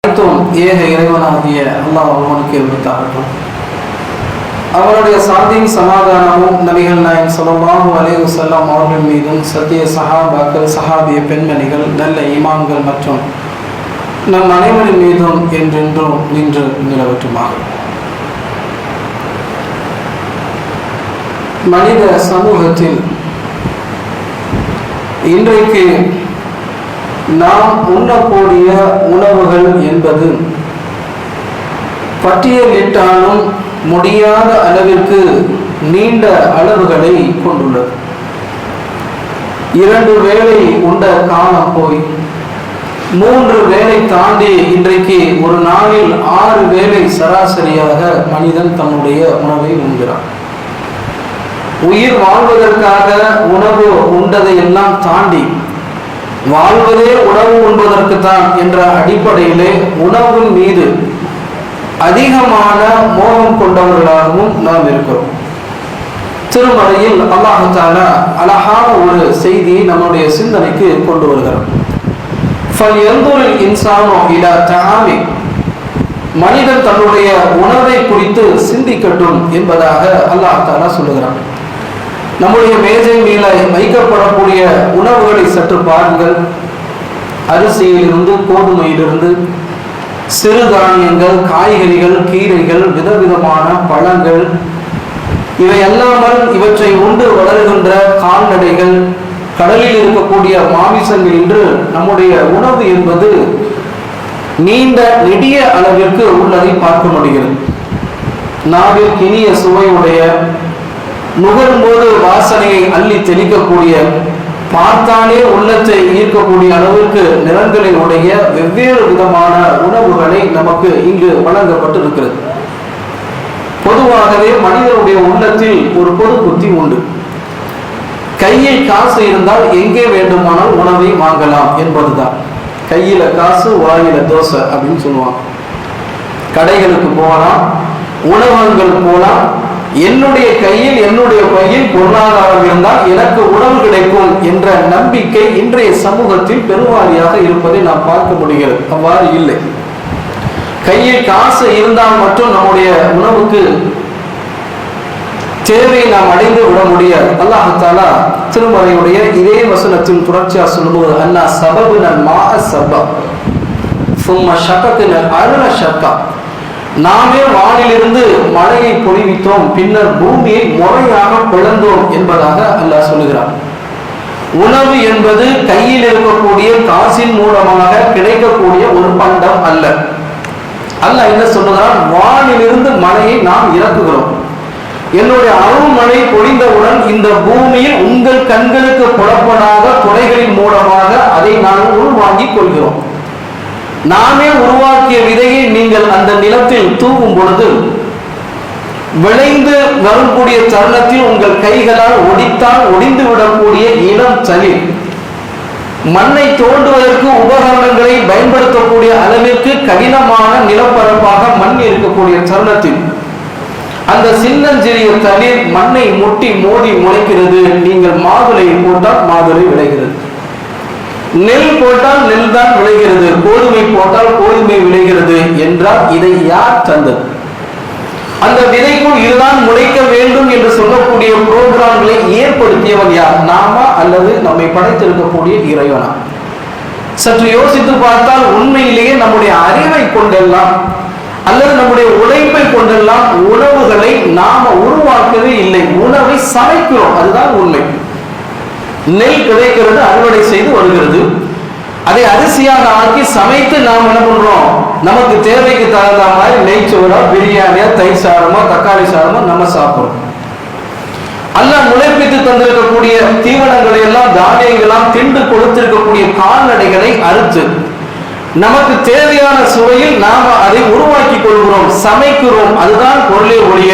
ஏக இறைவனாகிய அல்லாஹ் அவனுக்கு உரித்தாகட்டும். அவருடைய சாந்தியும் சமாதானமும் நபிகள் நாயகம் ஸல்லல்லாஹு அலைஹி வஸல்லம் அவர்கள் மீதும் சத்திய சஹாபாக்கள், சஹாபிய பெண்மணிகள், நல்ல ஈமான்கள் மற்றும் நம் அனைவரின் மீதும் என்றென்றும் நின்று நிலவற்றுமாக. மனித சமூகத்தில் இன்றைக்கு நாம் உண்ணக்கூடிய உணவுகள் என்பது பட்டியலிட்டாலும் முடியாத அளவிற்கு நீண்ட அளவுகளை கொண்டுள்ளது. 2 வேளை உண்ட காலம் போய் 3 வேளை தாண்டி இன்றைக்கு ஒரு நாளில் 6 வேளை சராசரியாக மனிதன் தன்னுடைய உணவை உண்கிறான். உயிர் வாழ்வதற்காக உணவு உண்டதை எல்லாம் தாண்டி வாழ்வதே உணவு உண்பதற்கு தான் என்ற அடிப்படையிலே உணவின் மீது அதிகமான மோகம் கொண்டவர்களாகவும் நாம் இருக்கிறோம். திருமறையில் அல்லாஹ் தஆலா அழகான ஒரு செய்தியை நம்முடைய சிந்தனைக்கு கொண்டு வருகிறார். ஃபல்யன்துரில் இன்சானு இலா தஆமி, மனிதன் தன்னுடைய உணவை குறித்து சிந்திக்கட்டும் என்பதாக அல்லாஹ் தஆலா சொல்லுகிறான். நம்முடைய மேஜை மேலே வைக்கப்படக்கூடிய உணவுகளை சற்று பாருங்கள். அரிசியிலிருந்து, கோதுமையிலிருந்து, சிறுதானியங்கள், காய்கறிகள், கீரைகள், விதவிதமான பழங்கள், இவை அல்லாமல் இவற்றை உண்டு வளர்கின்ற கால்நடைகள், கடலில் இருக்கக்கூடிய மாமிசங்கள் என்று நம்முடைய உணவு என்பது நீண்ட நெடிய அளவிற்கு உள்ளதை பார்க்க முடிகிறது. நாவில் இனிய சுவையுடைய, நுகரும்போது வாசனையை அள்ளி தெளிக்கக்கூடிய, பார்த்தாலே உள்ளத்தை ஈர்க்கக்கூடிய அளவிற்கு நிறங்களை உடைய வெவ்வேறு விதமான உணவுகளை நமக்கு இங்கு வழங்கப்பட்டிருக்கிறது. பொதுவாகவே மனிதனுடைய உள்ளத்தில் ஒரு பொது புத்தி உண்டு. கையில் காசு இருந்தால் எங்கே வேண்டுமானால் உணவை வாங்கலாம் என்பதுதான். கையில காசு, வாயில தோசை அப்படின்னு சொல்லுவாங்க. கடைகளுக்கு போகலாம், உணவகங்களுக்கு போகலாம். என்னுடைய கையில், என்னுடைய பையில் பொருளாதாரம் இருந்தால் எனக்கு உணவு கிடைக்கும் என்ற நம்பிக்கை இன்றைய சமூகத்தில் பெருவாரியாக இருப்பதை நாம் பார்க்க முடிகிறது. அவ்வாறு இல்லை. கையில் காசு இருந்தால் மட்டும் நம்முடைய உணவுக்கு தேவையை நாம் அடைந்து விட முடியாது. அல்லாஹ் தஆலா திருமறையுடைய இதே வசனத்தின் தொடர்ச்சியாக சொல்லும்போது, அன்னா சபபுனல் மாஅ சபா சும்ம ஷகக்னல் அர்ல ஷக்கா, நாமே வானிலிருந்து மழையை பொழிவித்தோம், பின்னர் பூமியை முறையாக பிளந்தோம் என்பதாக அல்லாஹ் சொல்லுகிறார். உணவு என்பது கையில் இருக்கக்கூடிய காசின் மூலமாக கிடைக்கக்கூடிய ஒரு பண்டம் அல்ல. அல்லாஹ் என்ன சொல்லுகிறார்? வானிலிருந்து மழையை நாம் இறக்குகிறோம். என்னுடைய அருள்மழை பொழிந்தவுடன் இந்த பூமியில் உங்கள் கண்களுக்கு புலப்படாத துறைகளின் மூலமாக அதை நான் உள்வாங்கிக் கொள்கிறோம். நாமே உருவாக்கிய விதையை நீங்கள் அந்த நிலத்தில் தூவும் பொழுது விளைந்து வரக்கூடிய தருணத்தில் உங்கள் கைகளால் ஒடித்தால் ஒடிந்து விடக்கூடிய இளம் தளிர், மண்ணை தோண்டுவதற்கு உபகரணங்களை பயன்படுத்தக்கூடிய அளவிற்கு கடினமான நிலப்பரப்பாக மண் இருக்கக்கூடிய தருணத்தில் அந்த சின்னஞ்சிறிய தளிர் மண்ணை முட்டி மோதி முளைக்கிறது. நீங்கள் மாதுளை போட்டால் மாதுளை விளைகிறது, நெல் போட்டால் நெல் தான் விளைகிறது, கோதுமை போட்டால் கோதுமை விளைகிறது என்றால் இதை யார் தந்தது? அந்த விதைக்குள் இதுதான் முளைக்க வேண்டும் என்று சொல்லக்கூடிய புரோகிராம்களை ஏற்படுத்தியவன் யார்? நாமா அல்லது நம்மை படைத்திருக்கக்கூடிய இறைவனா? சற்று யோசித்து பார்த்தால் உண்மையிலேயே நம்முடைய அறிவை கொண்டெல்லாம் அல்லது நம்முடைய உழைப்பை கொண்டெல்லாம் உணவுகளை நாம உருவாக்கவே இல்லை, உணவை சமைக்கிறோம். அதுதான் உண்மை. நெல் கிடைக்கிறது, அறுவடை செய்து வருகிறது, அதை அரிசியாக ஆக்கி சமைத்து நாம் என்ன பண்றோம்? நமக்கு தேவைக்கு தகுந்த மாதிரி நெய்ச்சோறா, பிரியாணியா, தயிர் சாதமோ, தக்காளி சாதமோ நம்ம சாப்பிடுறோம். அல்லாஹ் முளைப்பித்து தந்திருக்கக்கூடிய தீவனங்களை எல்லாம், தானியங்களாம் திண்டு கொடுத்திருக்கக்கூடிய கால்நடைகளை அறுத்து நமக்கு தேவையான சுவையில் நாம அதை உருவாக்கி கொள்கிறோம், சமைக்கிறோம். அதுதான் பொருளே ஒழிய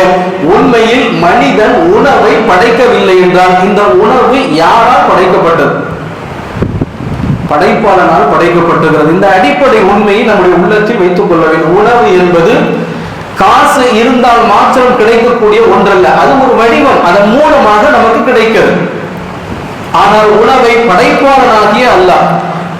உண்மையில் மனிதன் உணவை படைக்கவில்லை என்றால் இந்த உணவு யாரால் படைக்கப்பட்டது? படைப்பாளனால் படைக்கப்பட்டிருக்கிறது. இந்த அடிப்படை உண்மையை நம்முடைய உள்ளத்தில் வைத்துக் கொள்ள வேண்டும். உணவு என்பது காசு இருந்தால் மாத்திரம் கிடைக்கக்கூடிய ஒன்றல்ல, அது ஒரு வடிவம், அதன் மூலமாக நமக்கு கிடைக்கிறது. ஆனால் உணவை படைப்பாளனாகிய அல்லாஹ்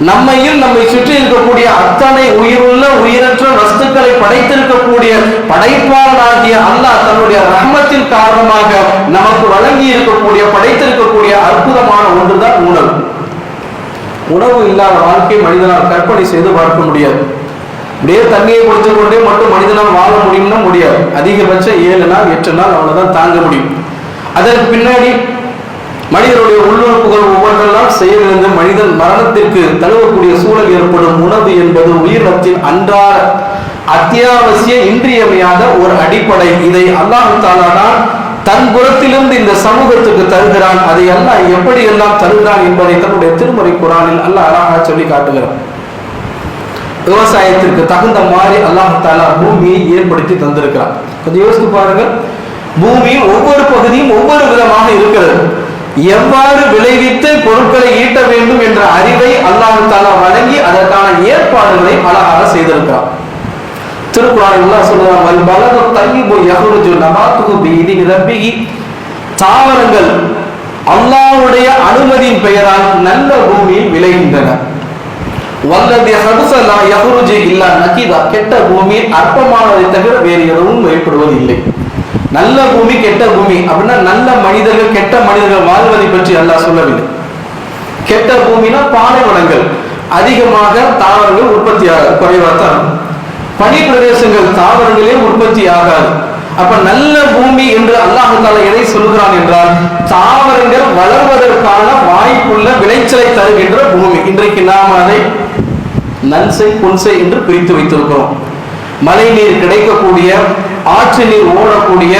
நம்மையும் நம்மை சுற்றி இருக்கக்கூடிய அத்தனை உயிருள்ள உயிரற்ற வஸ்துக்களை படைத்திருக்கக்கூடிய படைப்பாளனாகிய அல்லாஹ் தன்னுடைய ரஹ்மத்தின் காரணமாக நமக்கு வழங்கி இருக்கக்கூடிய படைத்திருக்கக்கூடிய அற்புதமான ஒன்றுதான் உணவு. உணவு இல்லாத வாழ்க்கை மனிதனால் கற்பனை செய்து பார்க்க முடியாது. அப்படியே தண்ணியை குடித்துக் கொண்டே மட்டும் மனிதனால் வாழ முடியும்னா முடியாது. அதிகபட்சம் 7 நாள் 8 நாள் அவ்வளவுதான் தாங்க முடியும். அதற்கு பின்னாடி மனிதனுடைய உள்ளுறுப்புகள் ஒவ்வொன்றெல்லாம் செயலிழந்து மனிதன் மரணத்திற்கு தழுவக்கூடிய சூழல் ஏற்படும். உணவு என்பது உயிரினத்தின் அன்றாட அத்தியாவசிய இன்றியமையாத ஒரு அடிப்படை. இதை அல்லாஹ் தஆலா தான் தன் புறத்திலிருந்து இந்த சமூகத்துக்கு தருகிறான். அதை அல்லாஹ் எப்படி எல்லாம் தருகிறான் என்பதை தன்னுடைய திருமறை குர்ஆனில் அல்லாஹ் அழகாக சொல்லி காட்டுகிறான். விவசாயத்திற்கு தகுந்த மாதிரி அல்லாஹ் தஆலா பூமியை ஏற்படுத்தி தந்திருக்கிறான். கொஞ்சம் யோசித்து பாருங்கள். பூமியின் ஒவ்வொரு பகுதியும் ஒவ்வொரு விதமாக இருக்கிறது. எவ்வாறு விளைவித்து பொருட்களை ஈட்ட வேண்டும் என்ற அறிவை அல்லாஹ் தஆலா வழங்கி அதற்கான ஏற்பாடுகளை அழகாக செய்திருக்கிறார். திருக்குர்ஆனில் அல்லாஹ் சொல்றான், வல் பலது தய்யிபு யஹ்ருஜு நபாத்துஹு பிஇذن ரப்பிஹி, தாவரங்கள் அல்லாஹ்வுடைய அனுமதியின் பெயரால் நல்ல பூமியில் விளைகின்றன. வல்லதி ஹபஸ லா யஹ்ருஜு இல்லா நகிதா, கெட்ட பூமியில் அற்பமானதை தவிர வேறு எதுவும் வெளிப்படுவதில்லை. நல்ல பூமி கெட்ட பூமி அப்படின்னா நல்ல மனிதர்கள் கெட்ட மனிதர்கள் வாழ்வதை பற்றி அல்லாஹ் சொல்லவில்லை. கெட்ட பூமினா பாலைவனங்கள், அதிகமாக தாவரங்கள் உற்பத்தி ஆகாது, குறைவாத்தான். பனி பிரதேசங்கள் தாவரங்களே உற்பத்தி ஆகாது. அப்ப நல்ல பூமி என்று அல்லாஹ் தஆலா எதை சொல்கிறான் என்றால், தாவரங்கள் வளர்வதற்கான வாய்ப்புள்ள விளைச்சலை தருகின்ற பூமி. இன்றைக்கு நாம் அதை நன்சை புன்சை என்று பிரித்து வைத்திருக்கிறோம். மழை நீர் கிடைக்கக்கூடிய, ஆற்று நீர் ஓடக்கூடிய,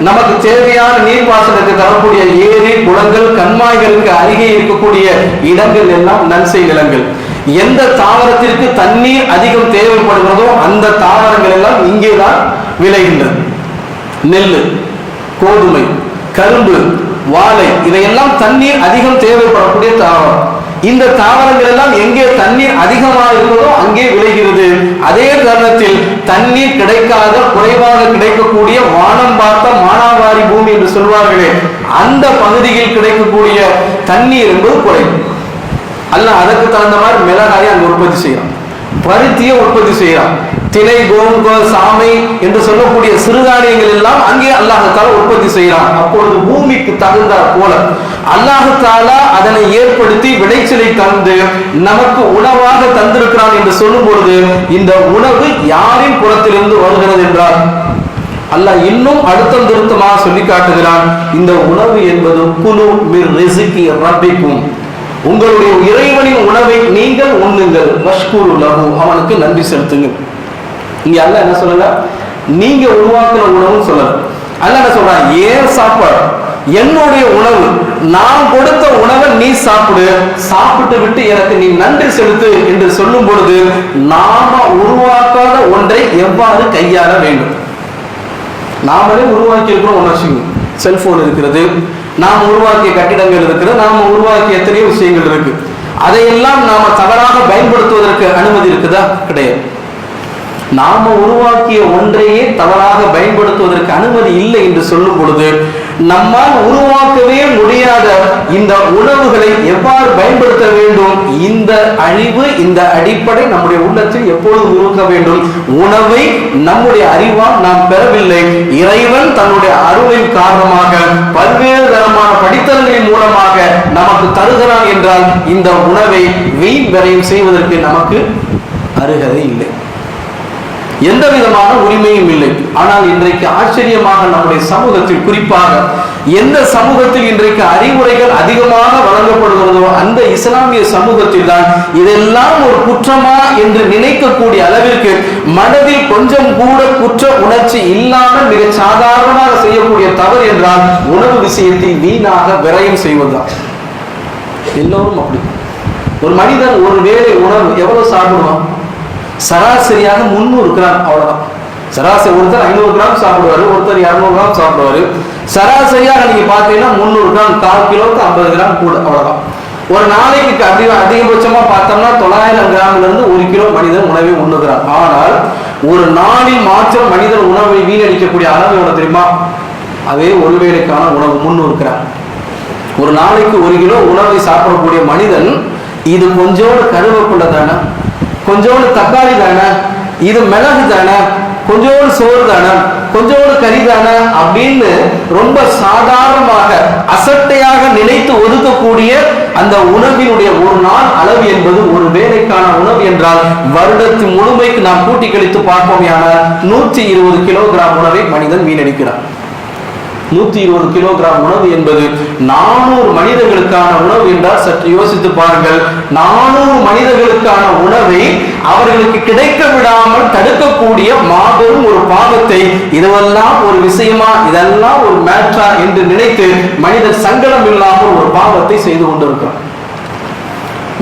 நமக்கு தேவையான நீர்ப்பாசனத்தை தரக்கூடிய ஏரி குளங்கள் கண்மாய்களுக்கு அருகே இருக்கக்கூடிய இடங்கள் எல்லாம் நன்சை நிலங்கள். எந்த தாவரத்திற்கு தண்ணீர் அதிகம் தேவைப்படுகிறதோ அந்த தாவரங்கள் எல்லாம் இங்கேதான் விளைகின்றது. நெல், கோதுமை, கரும்பு, வாழை இவையெல்லாம் தண்ணீர் அதிகம் தேவைப்படக்கூடிய தாவரம். இந்த தாவரங்கள் எல்லாம் எங்கே தண்ணீர் அதிகமாக இருக்கிறதோ அங்கே விளைகிறது. அதே தருணத்தில் தண்ணீர் கிடைக்காத, குறைவாக கிடைக்கக்கூடிய வானம் பார்த்த மானாவாரி பூமி என்று சொல்வார்களே, அந்த பகுதியில் கிடைக்கக்கூடிய தண்ணீர் என்பது குறைவு. அல்லாஹ் அதற்கு தகுந்த மாதிரி மிளகாயை அங்கு உற்பத்தி செய்யலாம், பருத்தியை உற்பத்தி செய்யலாம், திணை, கோம்பு, சாமை என்று சொல்லக்கூடிய சிறுதானியங்கள் எல்லாம் அங்கே அல்லாஹ் தஆலா உற்பத்தி செய்யலாம். அப்பொழுது பூமிக்கு தகுந்த போல அல்லாஹ் தஆலா அதனை ஏற்படுத்தி விளைச்சலை தந்து நமக்கு உணவாக தந்திருக்கிறான் என்று சொல்லும் பொழுது, இந்த உணவு யாரின் புறத்திலிருந்து வருகிறது என்றால் அல்லாஹ் இன்னும் அழுத்தம் திருத்தமாக சொல்லி காட்டுகிறான். இந்த உணவு என்பது குலு மிர் ரிஸ்கி ரப்பிக்கும், உங்களுடைய இறைவனின் உணவை நீங்கள் உண்ணுங்கள், வஷ்குரு லஹு, அவனுக்கு நன்றி செலுத்துங்கள். இங்க அல்லாஹ் என்ன சொல்லல, நீங்க உருவாக்குற உணவுன்னு சொல்லல. அல்லாஹ் என்ன சொல்றான், ஏன் சாப்பாடு, என்னுடைய உணவு, நான் கொடுத்த உணவை நீ சாப்பிடு, சாப்பிட்டு விட்டு எனக்கு நீ நன்றி செலுத்து என்று சொல்லும் பொழுது, நாம உருவாக்காத ஒன்றை எவ்வாறு கையாள வேண்டும். நாமளே உருவாக்கி இருக்கிறோம் ஒன்று, செல்போன் இருக்கிறது, நாம் உருவாக்கிய கட்டிடங்கள் இருக்கிறது, நாம உருவாக்கிய எத்தனையோ விஷயங்கள் இருக்கு. அதையெல்லாம் நாம தவறாக பயன்படுத்துவதற்கு அனுமதி இருக்குதா? கிடையாது. நாம உருவாக்கிய ஒன்றையே தவறாக பயன்படுத்துவதற்கு அனுமதி இல்லை என்று சொல்லும் பொழுது, நம்மால் உருவாக்கவே முடியாத இந்த உணவுகளை எவ்வாறு பயன்படுத்த வேண்டும், இந்த அழிவு, இந்த அடிப்படை நம்முடைய உள்ளத்தில் எப்பொழுதும் இருக்க வேண்டும். உணவை நம்முடைய அறிவால் நாம் பெறவில்லை, இறைவன் தன்னுடைய அருளின் காரணமாக பல்வேறு தரமான படித்தல்களின் மூலமாக நமக்கு தருகிறான் என்றால் இந்த உணவை வீண் விரயம் செய்வதற்கு நமக்கு அருகதை இல்லை, எந்த விதமான உரிமையும் இல்லை. ஆனால் இன்றைக்கு ஆச்சரியமாக நம்முடைய சமூகத்தில், குறிப்பாக எந்த சமூகத்தில் இன்றைக்கு அறிவுரைகள் அதிகமாக வழங்கப்படுகிறதோ அந்த இஸ்லாமிய சமூகத்தில் தான் இதெல்லாம் ஒரு குற்றமா என்று நினைக்கக்கூடிய அளவிற்கு மனதில் கொஞ்சம் கூட குற்ற உணர்ச்சி இல்லாமல் மிக சாதாரணமாக செய்யக்கூடிய தவறு என்றால் உணவு விஷயத்தில் வீணாக விரயம் செய்வதுதான். எல்லோரும் அப்படி. ஒரு மனிதன் ஒரு வேளை உணவு எவ்வளவு சாப்பிடுவான்? சராசரியாக 300 கிராம், அவ்வளவுதான். சராசரி ஒருத்தர் 500 கிராம் சாப்பிடுவாரு, ஒருத்தர் 200 கிராம் சாப்பிடுவாரு. சராசரியாக நீங்க பாத்தீங்கன்னா 300 கிராம், 1/4 கிலோவுக்கு 50 கிராம் கூட, அவ்வளவுதான். ஒரு நாளைக்கு அதிகபட்சமா பார்த்தோம்னா 900 கிராம்ல இருந்து 1 கிலோ மனிதன் உணவை உண்ணுகிறார். ஆனால் ஒரு நாளில் மாற்றம் மனிதன் உணவை வீணடிக்கக்கூடிய அளவு எவ்வளவு தெரியுமா? அதே ஒரு வேளைக்கான உணவு 300 கிராம். ஒரு நாளைக்கு 1 கிலோ உணவை சாப்பிடக்கூடிய மனிதன் இது கொஞ்சோடு கருவேப்பிலை தானே, கொஞ்சோடு தக்காளி தானே, இது மிளகு தானே, கொஞ்சோடு சோறு தானே, கொஞ்சோடு கறி தானே அப்படின்னு ரொம்ப சாதாரணமாக அசட்டையாக நினைத்து ஒதுக்கக்கூடிய அந்த உணவினுடைய ஒரு நாள் அளவு என்பது ஒரு வேலைக்கான உணவு என்றால் வருடத்தின் முழுமைக்கு நாம் கூட்டி கழித்து பார்ப்போம். ஆனால் 120 கிலோகிராம் உணவை மனிதன் வீணடிக்கிறார். 120 கிலோகிராம் உணவு என்பது 400 மனிதர்களுக்கான உணவு என்றால் சற்று யோசித்து பாருங்கள். 400 மனிதர்களுக்கான உணவை அவர்களுக்கு கிடைக்க விடாமல் தடுக்கக்கூடிய மாபெரும் ஒரு பாவத்தை, இதுவெல்லாம் ஒரு விஷயமா, இதெல்லாம் ஒரு மேட்ரா என்று நினைத்து மனிதர் சங்கடம் இல்லாமல் ஒரு பாவத்தை செய்து கொண்டிருக்கிறார்.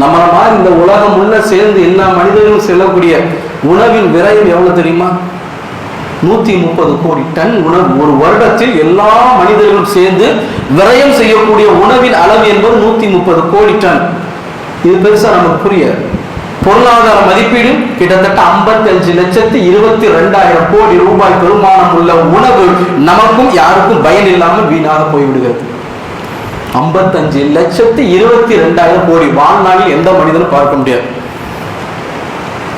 நம்மள மாதிரி இந்த உலகம் உள்ள சேர்ந்து எல்லா மனிதர்களும் செல்லக்கூடிய உணவின் விரைவு எவ்வளவு தெரியுமா? 130 கோடி டன் உணவு ஒரு வருடத்தில் எல்லா மனிதர்களும் சேர்ந்து விரயம் செய்யக்கூடிய உணவின் அளவு என்பது 130 கோடி டன். இது பெருசா நமக்கு புரியாது. பொருளாதார மதிப்பீடு கிட்டத்தட்ட 55,22,000 கோடி ரூபாய் பெருமானம் உள்ள உணவு நமக்கும் யாருக்கும் பயன் இல்லாமல் வீணாக போய்விடுகிறது. 55,22,000 கோடி வாழ்நாளில் எந்த மனிதனும் பார்க்க முடியாது,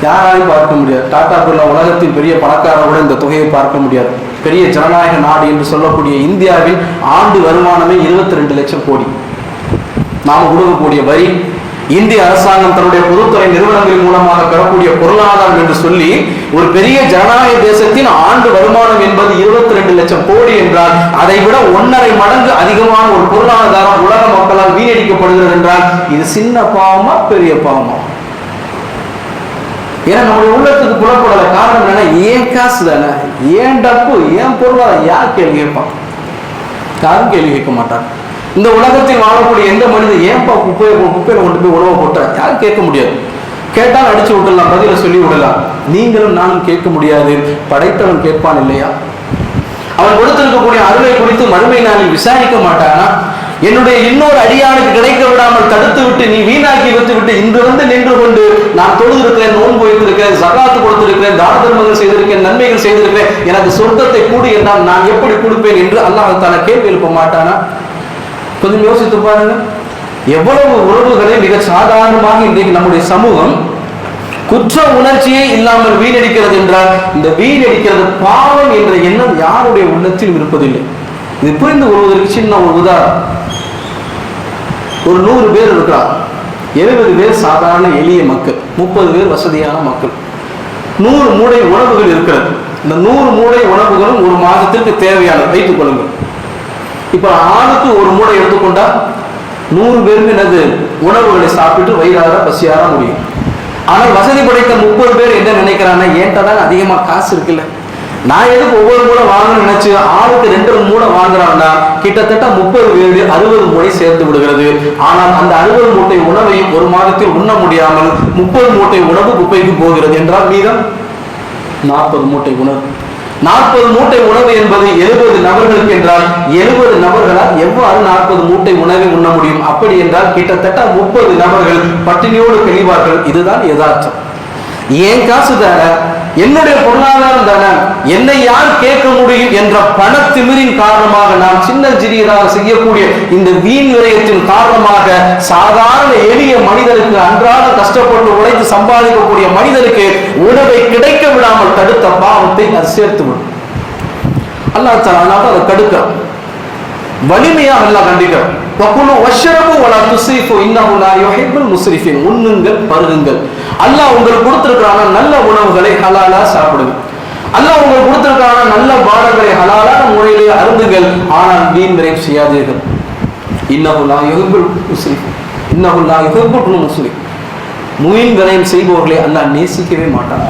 யாராலையும் பார்க்க முடியாது. டாடா பிர்லா உலகத்தின் பெரிய பணக்காரரோட இந்த தொகையை பார்க்க முடியாது. பெரிய ஜனநாயக நாடு என்று சொல்லக்கூடிய இந்தியாவில் ஆண்டு வருமானமே 22 லட்சம் கோடி. நாம் கொடுக்கக்கூடிய வரி, இந்திய அரசாங்கம் தன்னுடைய பொதுத்துறை நிறுவனங்களின் மூலமாக பெறக்கூடிய பொருளாதாரம் என்று சொல்லி ஒரு பெரிய ஜனநாயக தேசத்தின் ஆண்டு வருமானம் என்பது 22 லட்சம் கோடி என்றால் அதை விட 1.5 மடங்கு அதிகமான ஒரு பொருளாதாரம் உலக மக்களால் வீணடிக்கப்படுகிறது என்றால் இது சின்ன பாவமா பெரிய பாவமா? ஏன்னா நம்முடைய உள்ளத்துக்கு புலப்படல. காரணம் என்ன? ஏன் காசு தானே, ஏன் டப்பு, ஏன் பொருளாதாரம், யார் கேள்வி கேட்பான்? யாரும் கேள்வி கேட்க மாட்டாங்க. இந்த உலகத்தில் வாழக்கூடிய எந்த மனிதன் ஏன்பா குப்பையில கொண்டு போய் உணவை போட்ட யாரும் கேட்க முடியாது. கேட்டால் அடிச்சு விடலாம், பதில சொல்லி விடலாம். நீங்களும் நானும் கேட்க முடியாது. படைத்தவன் கேட்பான் இல்லையா? அவன் கொடுத்திருக்கக்கூடிய அருளை குறித்து மறுமை நாளில் விசாரிக்க மாட்டானா? என்னுடைய இன்னொரு அடியானுக்கு கிடைக்க விடாமல் தடுத்து விட்டு நீ வீணாக்கி வைத்து விட்டு இன்று வந்து நின்று கொண்டு நான் தொழுதிருக்கிறேன், நோன்பு வைத்திருக்கிறேன், ஜகாத்து கொடுத்திருக்கிறேன், தான தர்மங்கள் செய்திருக்கிறேன், நன்மைகள் செய்திருக்கிறேன், எனக்கு சொர்க்கத்தை கூடு என்றால் நான் எப்படி கொடுப்பேன் என்று அல்லாஹ் தஆலா கேள்வி எழுப்ப மாட்டானா? கொஞ்சம் யோசித்து பாருங்க. எவ்வளவு உறவுகளை மிக சாதாரணமாக இன்றைக்கு நம்முடைய சமூகம் குற்ற உணர்ச்சியே இல்லாமல் வீணடிக்கிறது என்றால் இந்த வீணடிக்கிறது பாவம் என்ற எண்ணம் யாருடைய உள்ளத்தில் இருப்பதில்லை. இது புரிந்து கொள்வதற்கு சின்ன ஒரு உதாரணம். ஒரு 100 பேர் இருக்கிறார், 70 பேர் சாதாரண எளிய மக்கள், 30 பேர் வசதியான மக்கள். 100 மூடை உணவுகள் இருக்கிறது. இந்த 100 மூடை உணவுகளும் ஒரு மாதத்திற்கு தேவையான வைத்துக் கொள்ளுங்கள். இப்ப ஆளுக்கு ஒரு மூடை எடுத்துக்கொண்டா 100 பேருக்கு என்னது உணவுகளை சாப்பிட்டு வயிறார பசியார முடியும். ஆனால் வசதி படைத்த 30 பேர் என்ன நினைக்கிறாங்க? ஏன்டா தான் அதிகமா காசு இருக்குல்ல, நான் எதுக்கு ஒவ்வொரு மூடை வாங்கணும்னு நினைச்சு ஆளுக்கு 2 மூடை வாங்குறாங்கன்னா கிட்டத்தட்ட 30 பேரு 60 மூடை சேர்த்து விடுகிறது. ஆனால் அந்த 60 மூட்டை உணவை ஒரு மாதத்தில் உண்ண முடியாமல் 30 மூட்டை உணவு குப்பைக்கு போகிறது என்றால் மீதம் 40 மூட்டை உணவு. 40 மூட்டை உணவு என்பது 70 நபர்களுக்கு என்றால் 70 நபர்களால் எவ்வாறு 40 மூட்டை உணவை உண்ண முடியும்? அப்படி என்றால் கிட்டத்தட்ட 30 நபர்கள் பட்டினியோடு கழிவார்கள். இதுதான் யதார்த்தம். ஏன் காசு தானே, என்னுடைய பொருளாதாரம் தானே, என்னை யார் கேட்க முடியும் என்ற பணத்திமிரின் காரணமாக நாம் சின்ன சிறியதாக செய்யக்கூடிய இந்த வீண் விரயத்தின் காரணமாக சாதாரண எளிய மனிதனுக்கு அன்றாட கஷ்டப்பட்டு உழைத்து சம்பாதிக்கக்கூடிய மனிதனுக்கு உணவை கிடைக்க விடாமல் தடுத்த பாவத்தை அது சேர்த்து விடும். அல்லாஹ் தஆலா அதை தடுக்க வலிமையாக அல்லாஹ் கண்டிக்கிறார். வகுலு வஷ்ரபு வலா துஸ்ரிஃபு இன்னஹு லா யுஹிப்புல் முஸ்ரிஃபின். உண்ணுங்கள், பருகுங்கள். அல்லாஹ் உங்களுக்கு கொடுத்திருக்கான நல்ல உணவுகளை ஹலாலா சாப்பிடுங்க. அல்லாஹ் உங்களுக்கு கொடுத்திருக்கான நல்ல பானங்களை ஹலாலான முறையிலே அருந்துங்கள். ஆனால் வீண் விரயம் செய்யாதீர்கள். இன்னஹு லா யுஹிப்புல் முஸ்ரிஃப், இன்னஹு லா யுஹிப்புல் முஸ்ரிஃப். வீண் விரயம் செய்பவர்களை அல்லாஹ் நேசிக்கவே மாட்டான்.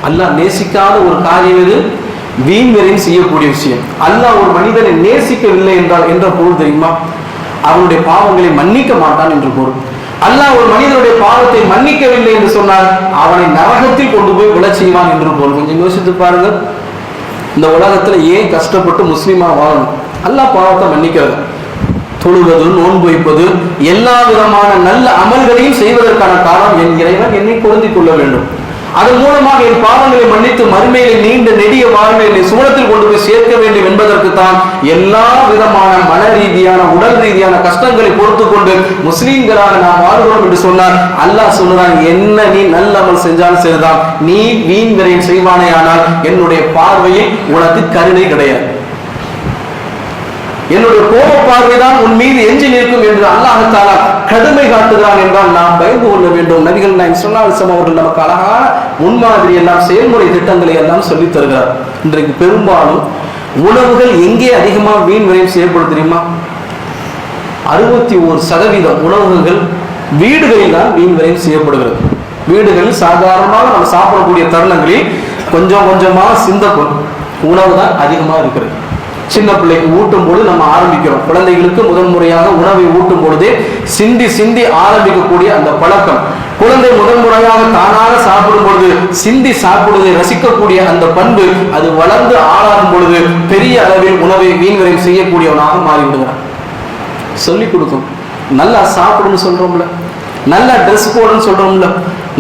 அல்லாஹ் நேசிக்காத ஒரு காரியம் இது வீண் விரயம் செய்யக்கூடிய விஷயம். அல்லாஹ் ஒரு மனிதனை நேசிக்கவில்லை என்றால் என்ற பொருள் தெரியுமா? அவனுடைய பாவங்களை மன்னிக்க மாட்டான் என்று பொருள். அல்லாஹ் ஒரு மனிதனுடைய பாவத்தை மன்னிக்கவில்லை என்று சொன்னால் அவனை நரகத்தில் கொண்டு போய் விழச் செய்வான் என்று பொருள். கொஞ்சம் யோசித்து பாருங்க. இந்த உலகத்துல ஏன் கஷ்டப்பட்டு முஸ்லீமா வாழணும்? அல்லாஹ் பாவத்தை மன்னிக்கிறது. தொழுவது, நோன்பு வைப்பது, எல்லா விதமான நல்ல அமல்களையும் செய்வதற்கான காரணம் என் இறைவன் என்னை பொருந்திக் கொள்ள வேண்டும். அதன் மூலமாக என் பாவங்களை மன்னித்து மறுமையிலே நீண்ட நெடிய வாழ்வை சுவனத்தில் கொண்டு போய் சேர்க்க வேண்டும் என்பதற்கு தான் எல்லா விதமான மன ரீதியான உடல் ரீதியான கஷ்டங்களை பொறுத்து கொண்டு முஸ்லீம்களாக நாம் வாழ்கிறோம் என்று சொன்னார். அல்லாஹ் சொல்றான், என்ன நீ நல்ல அமல் செஞ்சாலும் சரிதான், நீ வீண் விரயம் செய்வானே ஆனால் என்னுடைய பார்வையில் உனக்கு கருணை கிடையாது, என்னுடைய கோப பார்வைதான் உன் மீது எஞ்சி நிற்கும் என்று அல்லாஹ் தஆலா கடுமை காட்டுகிறான் என்றால் நாம் பயந்து கொள்ள வேண்டும். நபிகள் நாயகம் ஸல்லல்லாஹு அலைஹி வஸல்லம் அவர்கள் நமக்கு அழகான முன்மாதிரி எல்லாம் செயல்முறை திட்டங்களை எல்லாம் சொல்லித் தருகிறார். இன்றைக்கு பெரும்பாலும் உணவுகள் எங்கே அதிகமாக வீண் விரயம் செய்யப்படும் தெரியுமா? 61% உணவுகள் வீடுகளில் தான் வீண் விரயம் செய்யப்படுகிறது. வீடுகளில் சாதாரணமாக நம்ம சாப்பிடக்கூடிய தருணங்களில் கொஞ்சம் கொஞ்சமாக சிந்தப்படும் உணவு தான் அதிகமாக இருக்கிறது. சின்ன பிள்ளைக்கு ஊட்டும் பொழுது நம்ம ஆரம்பிக்கிறோம், குழந்தைகளுக்கு முதல் முறையாக உணவை ஊட்டும் பொழுதே சிந்தி சிந்தி ஆரம்பிக்கக்கூடிய அந்த பழக்கம், குழந்தை முதல் முறையாக தானாக சாப்பிடும் பொழுது சிந்தி சாப்பிடுவதை ரசிக்கக்கூடிய அந்த பண்பு, அது வளர்ந்து ஆளாகும் பொழுது பெரிய அளவில் உணவை வீண்விரயம் செய்யக்கூடியவனாக மாறிவிடுகிறான். சொல்லிக் கொடுக்கும், நல்லா சாப்பிடுன்னு சொல்றோம்ல, நல்லா ட்ரெஸ் போடுன்னு சொல்றோம்ல,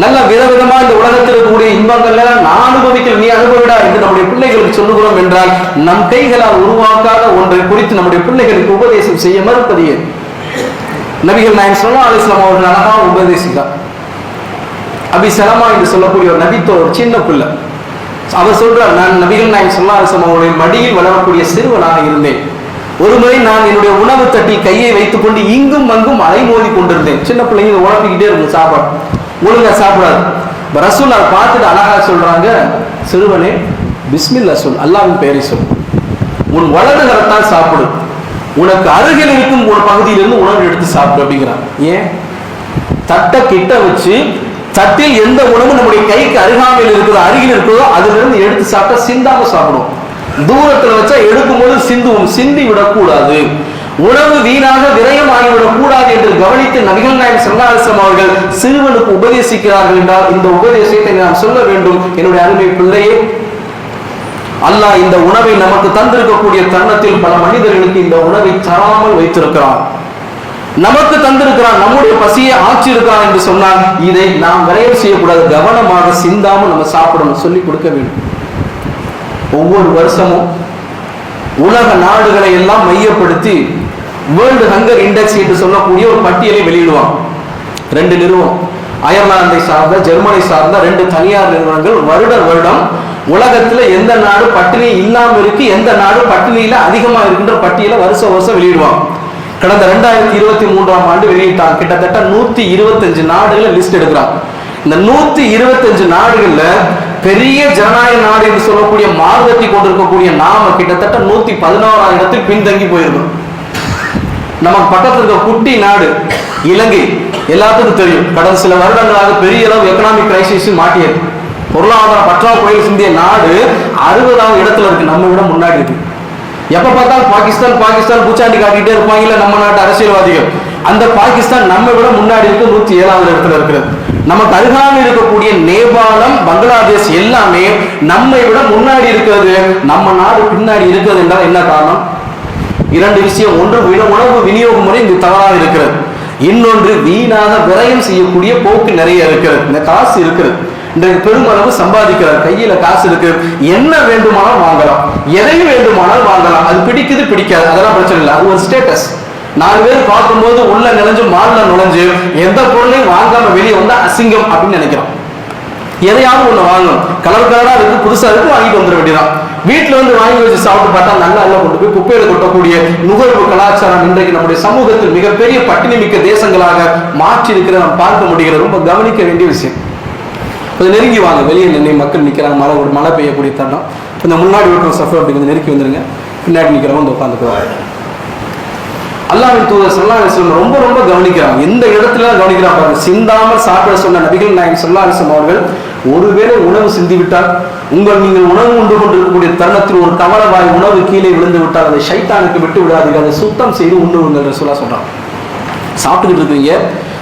நல்ல விதவிதமா இந்த உலகத்தில் இருக்கக்கூடிய இன்பங்கள் நான் அனுபவிக்கல நீ அனுபவிடா என்று நம்முடைய பிள்ளைகளுக்கு சொல்லுகிறோம் என்றால் நம் கைகளால் உருவாக்காத ஒன்றை குறித்து நம்முடைய பிள்ளைகளுக்கு உபதேசம் செய்ய மறுப்பது ஏன்? நபிகள் நாயகம் ஸல்லல்லாஹு அலைஹி வஸல்லம் அவர்கள் அழகாக உபதேசித்தார். அபி சலமா என்று சொல்லக்கூடிய ஒரு நபித்தோ ஒரு சின்ன பிள்ளை, அவர் சொல்றார், நான் நபிகள் நாயகம் ஸல்லல்லாஹு அலைஹி வஸல்லம் அவருடைய மடியில் வளரக்கூடிய சிறுவனாக இருந்தேன். ஒருமுறை நான் என்னுடைய உணவு தட்டில் கையை வைத்துக் கொண்டு இங்கும் அங்கும் அலைமோதி கொண்டிருந்தேன். சின்ன பிள்ளைங்க உழப்பிக்கிட்டே இருக்கும், சாப்பாடு ஒழுங்கா சாப்பிடாது. ரசூல் அதை பார்த்துட்டு அழகா சொல்றாங்க, சிறுவனே பிஸ்மில்லா சொல், அல்லாஹ்வின் பெயரை சொல், உன் வலது கரத்தால் சாப்பிடு, உனக்கு அருகில் இருக்கும் ஒரு பகுதியிலிருந்து உணவு எடுத்து சாப்பிடு அப்படிங்கிறான். ஏன்? தட்டை கிட்ட வச்சு தட்டில் எந்த உணவு நம்முடைய கைக்கு அருகாமையில் இருக்கிறதோ அருகில் இருக்கிறதோ அதிலிருந்து எடுத்து சாப்பிட்டா சிந்தாம சாப்பிடும். தூரத்தில் வச்சா எடுக்கும் போது சிந்துவும், சிந்தி விடக்கூடாது, உணவு வீணாக விரயம் ஆகிவிடக் கூடாது என்று கவனித்து நபிகள் நாயகம் ஸல்லல்லாஹு அலைஹி வஸல்லம் அவர்கள் சிறுவனுக்கு உபதேசிக்கிறார்கள் என்றால் இந்த உபதேசத்தை நாம் சொல்ல வேண்டும். என்னுடைய அருமை பிள்ளையே, அல்லாஹ் இந்த உணவை நமக்கு தந்திருக்கக்கூடிய தருணத்தில் பல மனிதர்களுக்கு இந்த உணவை தராமல் வைத்திருக்கிறான், நமக்கு தந்திருக்கிறான், நம்முடைய பசியை ஆட்சி இருக்கிறான் என்று சொன்னால் இதை நாம் விரயம் செய்யக்கூடாது, கவனமாக சிந்தாமல் நம்ம சாப்பிடணும், சொல்லிக் கொடுக்க வேண்டும். ஒவ்வொரு வருஷமும் உலக நாடுகளை எல்லாம் மையப்படுத்தி வேர்ல்டு ஹங்கர் இண்டெக்ஸ் என்று சொல்லக்கூடிய ஒரு பட்டியலை வெளியிடுவாங்க. 2 நிறுவனம், அயர்லாந்தை சார்ந்த ஜெர்மனி சார்ந்த 2 தனியார் நிறுவனங்கள் வருடம் உலகத்துல எந்த நாடு பட்டினி இல்லாம இருக்கு, எந்த நாடு பட்டினியில அதிகமா இருக்கின்ற பட்டியலை வருஷம் வெளியிடுவாங்க. கடந்த 2023ஆம் ஆண்டு வெளியிட்டாங்க. கிட்டத்தட்ட 125 நாடுகளை லிஸ்ட் எடுக்கிறாங்க. இந்த 125 நாடுகள்ல பெரிய ஜனநாயக நாடு என்று சொல்லக்கூடிய மார்க்கத்தை கொண்டிருக்கக்கூடிய நாம கிட்டத்தட்ட 116ஆம் இடத்தில் பின்தங்கி போயிருக்கோம். நமக்கு பக்கத்தில் இருக்க குட்டி நாடு இலங்கை, எல்லாத்துக்கும் தெரியும், கடந்த சில வருடங்களாக பெரிய அளவு எக்கனாமிக் கிரைசிஸ் மாட்டியது, பொருளாதார பற்றாக்குறையில் சிந்திய நாடு 60ஆவது இடத்துல இருக்கு, நம்ம விட முன்னாடி இருக்கு. எப்ப பார்த்தாலும் பாகிஸ்தான் பாகிஸ்தான் பூச்சாண்டி காட்டிட்டே இருப்பாங்கல்ல நம்ம நாட்டு அரசியல்வாதிகள், அந்த பாகிஸ்தான் நம்ம விட முன்னாடி இருக்கு, 107ஆவது இடத்துல இருக்கிறது. நமக்கு அருகாமையில் இருக்கக்கூடிய நேபாளம் பங்களாதேஷ் எல்லாமே நம்மை விட முன்னாடி இருக்கிறது, நம்ம நாடு பின்னாடி இருக்கிறது என்றால் என்ன காரணம்? 2 விஷயம். ஒன்று, உணவு விநியோக முறை இந்த தவறாக இருக்கிறது. இன்னொன்று, வீணாக விரயம் செய்யக்கூடிய போக்கு நிறைய இருக்கிறது. இந்த காசு இருக்கிறது, இன்றைக்கு பெருமளவு சம்பாதிக்கிறார், கையில காசு இருக்கு, என்ன வேண்டுமானாலும் வாங்கலாம், எதை வேண்டுமானாலும் வாங்கலாம், அது பிடிக்குது பிடிக்காது அதெல்லாம் பிரச்சனை இல்லை, அது ஒரு ஸ்டேட்டஸ். 4 பேர் பார்க்கும்போது உள்ள நுழைஞ்சு மால்ல நுழைஞ்சு எந்த பொருளையும் வாங்காம வெளியே வந்தா அசிங்கம் அப்படின்னு நினைக்கிறோம். எதையாவது ஒண்ணு வாங்கணும், கலர் கலரா இருக்கு, புதுசா இருக்கு, வாங்கிட்டு வந்துட வேண்டியதான். வீட்டுல வந்து வாங்கி வச்சு சாப்பிட்டு பார்த்தா நல்லா எல்லாம் கொண்டு போய் குப்பையில கொட்டக்கூடிய நுகர்வு கலாச்சாரம் இன்றைக்கு நம்முடைய சமூகத்தில் மிகப்பெரிய பட்டினி மிக்க தேசங்களாக மாற்றி இருக்கிற நாம் பார்க்க முடிகிறது. ரொம்ப கவனிக்க வேண்டிய விஷயம். கொஞ்சம் நெருங்கி வாங்க, வெளியே நின்று மக்கள் நிற்கிறாங்க, ஒரு மழை பெய்யக்கூடிய தருணம், கொஞ்சம் முன்னாடி விட்டுறோம் சஃபர் அப்படி கொஞ்சம் நெருக்கி வந்துருங்க, பின்னாடி நிற்கிறவங்க வந்து உட்காந்துக்குவாங்க. அல்லாஹ்வின் தூதர் ஸல்லல்லாஹு அலைஹி வஸல்லம் ரொம்ப ரொம்ப கவனிக்கிறாங்க, எந்த இடத்துல கவனிக்கிறாங்க பாருங்க. சிந்தாமல் சாப்பிட சொன்ன நபிகள் நாயகம் ஸல்லல்லாஹு அலைஹி வஸல்லம் அவர்கள், ஒருவேளை உணவு சிந்திவிட்டால், நீங்கள் உணவு உண்டு கொண்டிருக்கக்கூடிய தருணத்தில் ஒரு கவலவாய் உணவு கீழே விழுந்து விட்டால் அதை ஷைத்தானுக்கு விட்டு விடாதீர்கள், அதை சுத்தம் செய்து உண்ணுங்கள் ரசூலுல்லாஹ் சொல்றாங்க. சாப்பிட்டுக்கிட்டு இருக்கீங்க,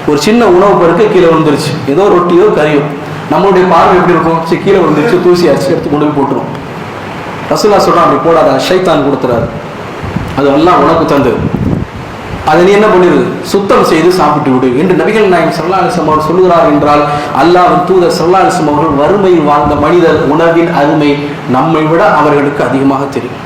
ஒரு சின்ன உணவு பருக்க கீழே விழுந்துருச்சு, ஏதோ ரொட்டியோ கறியோ, நம்மளுடைய பார்வை எப்படி இருக்கும்? சரி கீழே விழுந்துருச்சு, தூசி அரிசி எடுத்து கொண்டு போய் போட்டுரும். ரசூலுல்லாஹ் சொல்றான், அப்படி போடாத, ஷைத்தான் கொடுத்துறாரு, அது எல்லாம் உனக்கு தந்தது. அதை நீ என்ன பண்ணிடு, சுத்தம் செய்து சாப்பிட்டு விடு என்று நபிகள் நாயகம் ஸல்லல்லாஹு அலைஹி வஸல்லம் அவர்கள் சொல்லுகிறார் என்றால், அல்லாஹ்வின் தூதர் ஸல்லல்லாஹு அலைஹி வஸல்லம் அவர்கள் வறுமையில் வாழ்ந்த மனிதர், உணவின் அருமை நம்மை விட அவர்களுக்கு அதிகமாக தெரியும்.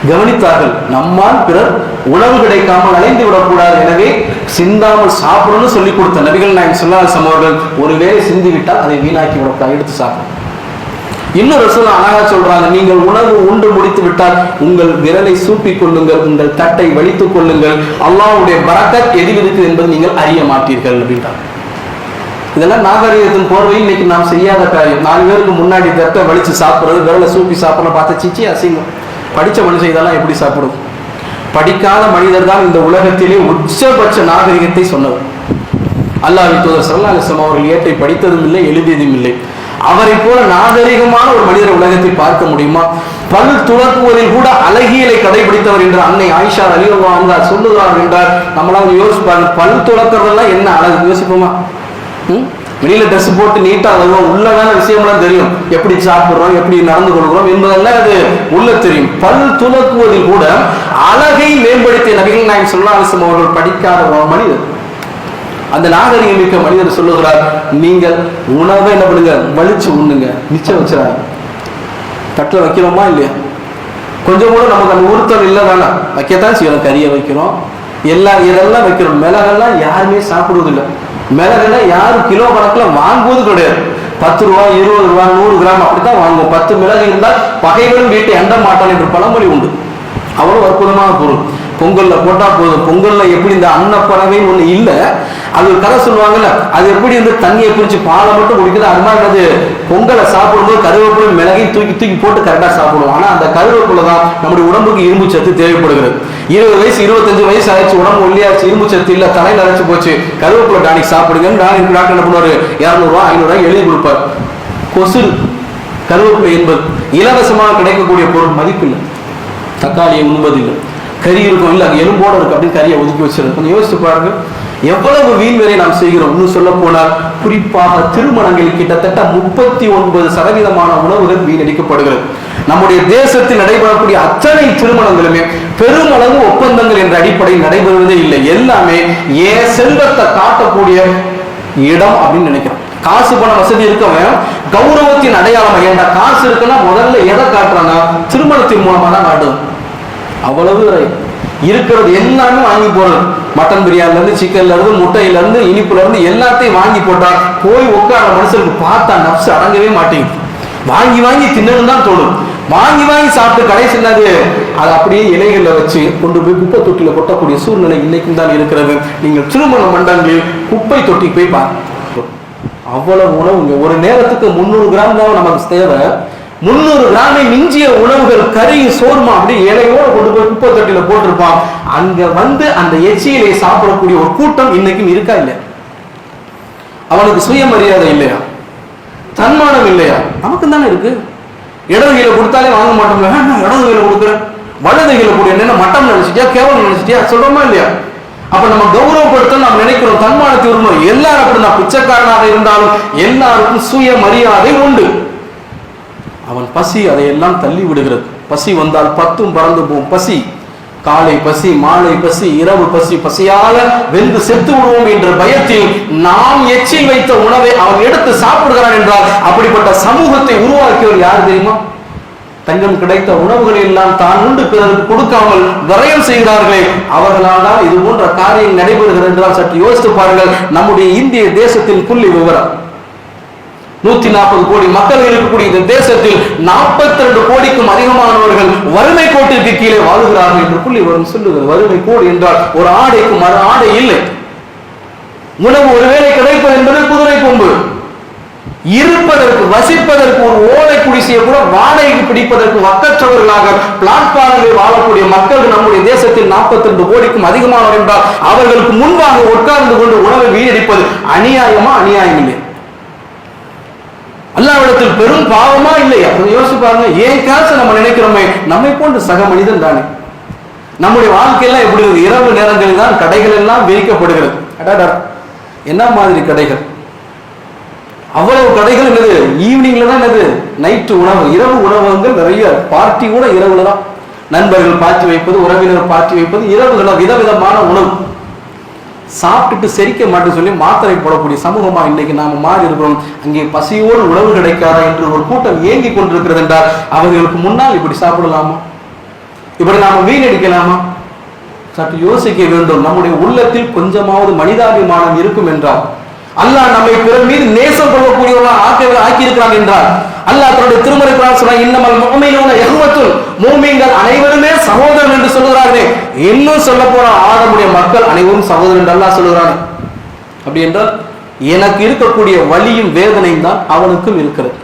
கவனித்தார்கள். நம்மால் பிறர் உணவு கிடைக்காமல் அலைந்து விடக்கூடாது, எனவே சிந்தாமல் சாப்பிடணும்னு சொல்லிக் கொடுத்த நபிகள் நாயகம் ஸல்லல்லாஹு அலைஹி வஸல்லம் அவர்கள் ஒருவேளை சிந்தி விட்டால் அதை வீணாக்கி விடக்கூடாது, எடுத்து சாப்பிடும். இன்னொரு ரசூல் அழகா சொல்றாங்க, நீங்கள் உணவு உண்டு முடித்து விட்டால் உங்கள் விரலை சூப்பிக் கொள்ளுங்கள், உங்கள் தட்டை வலித்துக் கொள்ளுங்கள், அல்லாஹ்வுடைய பரக்கத் எதில் இருக்குது என்பது நீங்கள் அறிய மாட்டீர்கள் அப்படின்றாங்க. இதெல்லாம் நாகரிகத்தின் போர்வையில் இன்னைக்கு நாம் செய்யாத காரியம். 4 பேருக்கு முன்னாடி தட்டை வலிச்சு சாப்பிடுறது, விரலை சூப்பி சாப்பிடணும் பார்த்த சிச்சி அசிங்கம். படிச்ச மனுஷன் இதெல்லாம் எப்படி சாப்பிடும்? படிக்காத மனிதர் தான் இந்த உலகத்திலே உச்சபட்ச நாகரிகத்தை சொன்னவர். அல்லாஹ்வின் தூதர் ஸல்லல்லாஹு அலைஹி வஸல்லம் அவர்கள் ஏட்டை படித்ததும் இல்லை, எழுதியதும் இல்லை. அவரை போல நாகரிகமான ஒரு மனிதர் உலகத்தில் பார்க்க முடியுமா? பல் துலக்குவதில் கூட அழகியலை கடைபிடித்தவர் என்று அன்னை ஆயிஷா ரலியல்லாஹு அன்ஹா சொல்லுகிறார் என்றால், நம்மளால யோசிப்பாங்க, பல் துலக்கிறதெல்லாம் என்ன அழகு யோசிப்போமா? வெளியில ட்ரெஸ் போட்டு நீட்டா வருவோம், உள்ளதான விஷயம்லாம் தெரியும், எப்படி சாப்பிடுறோம், எப்படி நடந்து கொள்கிறோம் என்பதெல்லாம் அது உள்ள தெரியும். பல் துலக்குவதில் கூட அழகை மேம்படுத்திய நபிகள் நாயகம் ஸல்லல்லாஹு அலைஹி வஸல்லம் அவர்கள் படிக்காத மனிதர். அந்த நாகரிகம் மிக்க மனிதர் சொல்லுகிறார், நீங்கள் உணவை என்ன பண்ணுங்க, வலிச்சு உண்ணுங்க, மிச்சம் வச்சிடாங்க. தட்டில் வைக்கிறோமா இல்லையா? கொஞ்சம் கூட நமக்கு அந்த உறுத்தல் இல்லை தானே, வைக்கத்தான் செய்யணும். கறியை வைக்கிறோம், இதெல்லாம் வைக்கிறோம். மிளகெல்லாம் யாருமே சாப்பிடுவதில்லை. மிளகெல்லாம் யாரும் கிலோ கணக்கில் வாங்குவது கிடையாது. 10 ரூபாய், 20 ரூபாய், 100 கிராம் அப்படித்தான் வாங்குவோம். 10 மிளகு இருந்தால் பகைகளும் வீட்டை அண்ட மாட்டான் என்று பழமொழி உண்டு. அவ்வளவு அற்புதமான பொருள். பொங்கல்ல போட்டா போதும். பொங்கல்ல எப்படி இந்த அன்னப்பறவை ஒண்ணு இல்ல, அது ஒரு கதை சொல்லுவாங்கல்ல, அது எப்படி வந்து தண்ணியை பிரிச்சு பாலை மட்டும் குடிக்குது, அது மாதிரி அது பொங்கலை சாப்பிடும்போது கருவேப்பிலை மிளகையும் தூக்கி தூக்கி போட்டு கரெக்டா சாப்பிடுவோம். ஆனா அந்த கருவேப்பிலை தான் நம்முடைய உடம்புக்கு இரும்பு சத்து தேவைப்படுகிறது. 20 வயசு 25 வயசு ஆயிடுச்சு, உடம்பு ஒல்லியாச்சு, இரும்பு சத்து இல்ல, தலையில அரைச்சு போச்சு, கருவேப்பிலை டானிக் சாப்பிடுங்க. டாக்டர் என்ன பண்ணுவாரு, 200 ரூபாய் 500 ரூபாய் எழுதி கொடுப்பார். கொசு கருவேப்பிலை என்பது இலவசமாக கிடைக்கக்கூடிய பொருள், மதிப்பில்லை. தக்காளியை உண்பதில்லை, கறி இருக்கும் இல்லை, அது எலும்போட இருக்கு அப்படின்னு கறியை ஒதுக்கி வச்சிருக்கோம். கொஞ்சம் யோசிச்சு பாருங்க, எவ்வளவு வீண் வேலை நாம் செய்கிறோம். இன்னும் சொல்ல போனால் குறிப்பாக திருமணங்களில் கிட்டத்தட்ட 39% உணவுகள் வீணடிக்கப்படுகிறது. நம்முடைய தேசத்தில் நடைபெறக்கூடிய அத்தனை திருமணங்களுமே பெருமளவு ஒப்பந்தங்கள் என்ற அடிப்படையில் நடைபெறுவதே இல்லை. எல்லாமே ஏன் செல்வத்தை காட்டக்கூடிய இடம் அப்படின்னு நினைக்கிறோம். காசு பண வசதி இருக்கவன் கௌரவத்தின் அடையாளம், ஏன்னா காசு இருக்குன்னா முதல்ல எதை காட்டுறாங்க, திருமணத்தின் மூலமா தான் காட்டும். அவ்வளவு இருக்கிறது எல்லாமே வாங்கி போறது. மட்டன் பிரியாணில இருந்து, சிக்கன்ல இருந்து, முட்டையில இருந்து, இனிப்புல இருந்து எல்லாத்தையும் வாங்கி போட்டா போய் உட்கார மனுஷனுக்கு பார்த்தா நப்சு அடங்கவே மாட்டேங்குது. வாங்கி வாங்கி தின்னணும் தான் தோணும். வாங்கி வாங்கி சாப்பிட்டு கடைசி என்னது, அதை அப்படியே இலைகள்ல வச்சு கொண்டு போய் குப்பை தொட்டியில கொட்டக்கூடிய சூழ்நிலை இன்னைக்கும் தான் இருக்கிறது. நீங்கள் திருமண மண்டபங்களில் குப்பை தொட்டிக்கு போய் பாருங்க, அவ்வளவு உணவுங்க. ஒரு நேரத்துக்கு 300 கிராம் தான் நமக்கு தேவை. 300 கிராமை மிஞ்சிய உணவுகள், கறி, சோர்மா அப்படி இலையோட கொண்டு போய் குப்பை தொட்டியில போட்டிருப்பான். அங்க வந்து அந்த எச்சியிலை சாப்பிடக்கூடிய ஒரு கூட்டம் இன்னைக்கும் இருக்கா இல்லையா? அவனுக்கு சுயமரியாதை இல்லையா? தன்மானம் இல்லையா? நமக்கு தானே இருக்கு. இடது கையில கொடுத்தாலே வாங்க மாட்டோம்ல, நான் இடது கையில கொடுக்குறேன், வலது கையில கூட என்ன மட்டம் நினைச்சிட்டியா, கேவலம் நினைச்சிட்டியா சொல்றோமா இல்லையா? அப்ப நம்ம கௌரவப்படுத்த நாம் நினைக்கிறோம், தன்மானத்தை உரிமை. எல்லாரும் அப்படி நான் பிச்சைக்காரனாக இருந்தாலும் எல்லாருக்கும் சுய மரியாதை உண்டு. அவன் பசி அதையெல்லாம் தள்ளி விடுகிறது. பசி வந்தால் 10 பறந்து போகும். பசி, காலை பசி, மாலை பசி, இரவு பசி, பசியால வெந்து செத்து விடுவோம் என்ற பயத்தில் நாம் எச்சில் வைத்த உணவை அவன் எடுத்து சாப்பிடுகிறான் என்றால், அப்படிப்பட்ட சமூகத்தை உருவாக்கியவர் யார் தெரியுமா? தங்கம் கிடைத்த உணவுகளை எல்லாம் தான் உண்டு பிறருக்கு கொடுக்காமல் விரயம் செய்கிறார்களே, அவர்களால் தான் இது போன்ற காரியம் நடைபெறுகிறது என்றால் சற்று யோசித்து பாருங்கள். நம்முடைய இந்திய தேசத்தின் புள்ளி விவரம், 140 கோடி மக்கள் இருக்கக்கூடிய இந்த தேசத்தில் 42 கோடிக்கும் அதிகமானவர்கள் வறுமை கோட்டிற்கு கீழே வாழ்கிறார்கள் என்று புள்ளி விவரம் சொல்லுகிறது. வறுமை கோடு என்றால் ஒரு ஆடைக்கு மறு ஆடை இல்லை. உணவு ஒருவேளை கிடைப்பது என்பது குதிரை கொம்பு. இருப்பதற்கு, வசிப்பதற்கு ஒரு ஓலை குடிசையை கூட வாடகைக்கு பிடிப்பதற்கு வக்கற்றவர்களாக பிளாட்பார்மில் வாழக்கூடிய மக்கள் நம்முடைய தேசத்தில் 42 கோடிக்கும் அதிகமானவர் என்றால், அவர்களுக்கு முன்பாக உட்கார்ந்து கொண்டு உணவை வீணடிப்பது அநியாயமா? அநியாயம் இல்லை. அல்லாஹ்விடத்தில் பெரும் பாவமா இல்லையா? யோசிச்சு பாருங்க. ஏன் காசு நம்ம நினைக்கிறோமே, நம்மை போன்ற சக மனிதன் தானே. நம்முடைய வாழ்க்கையெல்லாம் எப்படி இருக்கு? இரவு நேரங்களில் தான் கடைகள் எல்லாம் விரிக்கப்படுகிறது. என்ன மாதிரி கடைகள்? அவ்வளவு கடைகள் என்னது, ஈவினிங்ல தான் என்னது, நைட்டு உணவு, இரவு உணவகங்கள் நிறைய, பார்ட்டி கூட இரவுல தான். நண்பர்கள் பாற்றி வைப்பது, உறவினர் பாற்றி வைப்பது, இரவுகளை விதவிதமான உணவு சாப்பிட்டுட்டு செரிக்க மாட்டேன்னு சொல்லி மாத்திரை போடக்கூடிய சமூகமா இன்னைக்கு நாம மாறி இருக்கிறோம். அங்கே பசியோடு உணவு கிடைக்காதா என்று ஒரு கூட்டம் ஏங்கி கொண்டிருக்கிறது என்றால் அவர்களுக்கு முன்னால் இப்படி சாப்பிடலாமா? இப்படி நாம வீணடிக்கலாமா? சற்று யோசிக்க வேண்டும். நம்முடைய உள்ளத்தில் கொஞ்சமாவது மனிதாபிமானம் இருக்கும் என்றால், அல்லாஹ் நம்மை பிறர் மீது நேசம் கொள்ளக்கூடியவர்களாக ஆக்கி இருக்கிறான் என்றால், அல்லாஹ் தன்னுடைய திருமறை குர்ஆனில் சொன்னான், இன்னமல் முஃமினூன இஹ்வத்துன், மூமின்கள் அனைவருமே சகோதரன் என்று சொல்கிறார்களே. இன்னும் சொல்ல போனா ஆதமுடைய மக்கள் அனைவரும் சகோதரன் என்று அல்லாஹ் சொல்கிறானே. அப்படி என்றால் எனக்கு இருக்கக்கூடிய வலியும் வேதனையும் தான் அவனுக்கும் இருக்கிறது.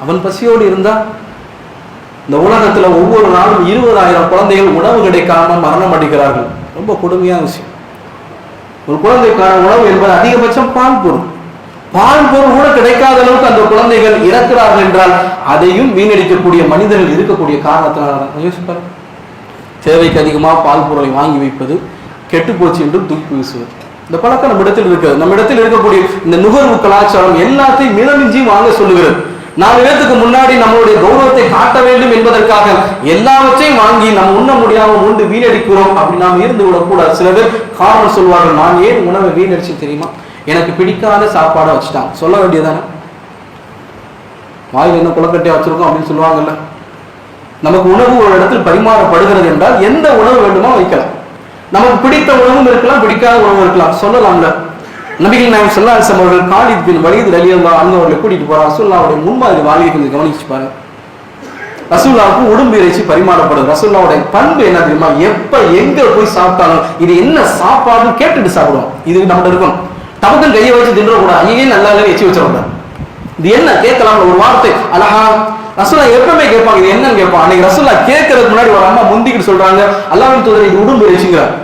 அவன் பசியோடு இருந்தா இந்த உலகத்துல ஒவ்வொரு நாளும் 20,000 குழந்தைகள் உணவு கிடைக்காம மரணம் அடைகிறார்கள். ரொம்ப கொடுமையான விஷயம். ஒரு குழந்தைக்கான உணவு என்பது அதிகபட்சம் பால் பொருள். பால் பொருள் கூட கிடைக்காத அளவுக்கு அந்த குழந்தைகள் இறக்கிறார்கள் என்றால் அதையும் வீணடிக்கக்கூடிய மனிதர்கள் இருக்கக்கூடிய காரணத்தினால யோசிப்பாரு. தேவைக்கு அதிகமாக பால் பொருளை வாங்கி வைப்பது, கெட்டு போச்சு என்று தூக்கி வீசுவது, இந்த பழக்கம் நம்ம இடத்தில் இருக்கிறது. நம்ம இடத்தில் இருக்கக்கூடிய இந்த நுகர்வு கலாச்சாரம் எல்லாத்தையும் மிதமிஞ்சி வாங்க சொல்லுகிறது. 4 பேருக்கு முன்னாடி நம்மளுடைய கௌரவத்தை காட்ட வேண்டும் என்பதற்காக எல்லாவற்றையும் வாங்கி நம்ம உண்ண முடியாம உண்டு வீணடிக்கிறோம். அப்படி நாம் இருந்து விடக்கூடாது. சில பேர் காரணம் சொல்வார்கள், நான் ஏன் உணவை வீணடிச்சு தெரியுமா, எனக்கு பிடிக்காத சாப்பாடை வச்சுட்டாங்க. சொல்ல வேண்டியதானே, வாயில் என்ன குளக்கட்டையா வச்சிருக்கோம் அப்படின்னு சொல்லுவாங்கல்ல. நமக்கு உணவு ஒரு இடத்தில் பரிமாறப்படுகிறது என்றால் எந்த உணவு வேண்டுமோ வைக்கலாம். நமக்கு பிடித்த உணவும் இருக்கலாம், பிடிக்காத உணவும் இருக்கலாம், சொல்லலாம்ல. நபிகள் நாயகம் ஸல்லல்லாஹு அலைஹி வஸல்லம் அவர்கள் காலித் பின் வலீத் ரலியல்லாஹு அன்ஹு அவர்களை கூட்டிட்டு போறாங்க. ரசூலுல்லாஹ்வுடைய முன்மாதிரி வாழ்க்கையை கொஞ்சம் கவனிச்சு பாருங்க. ரசூலுல்லாஹ்வுக்கு உடம்பு இறைச்சி பரிமாறப்படுது. ரசூலுல்லாஹ்வுடைய பண்பு என்ன தெரியுமா, எப்ப எங்க போய் சாப்பிட்டாலும் இது என்ன சாப்பாடுன்னு கேட்டுட்டு சாப்பிடுவோம். இது நம்ம இருக்கும். டபக்குன்னு கையை வச்சு தின்றக்கூடாது, ஐயே நல்லா இல்லை எச்சி வச்சிடக்கூடாது. இது என்ன கேட்கலாம் ஒரு வார்த்தை அழகா ரசூலுல்லாஹ் எப்பவுமே கேட்பாங்க, இது என்னன்னு கேட்பாங்க. அன்னைக்கு ரசூலுல்லாஹ் கேட்கறதுக்கு முன்னாடி ஒரு அம்மா முந்திக்கிட்டு சொல்றாங்க, அல்லாஹ்வின் தூதரே இது உடம்பு இறைச்சிங்கிறார்.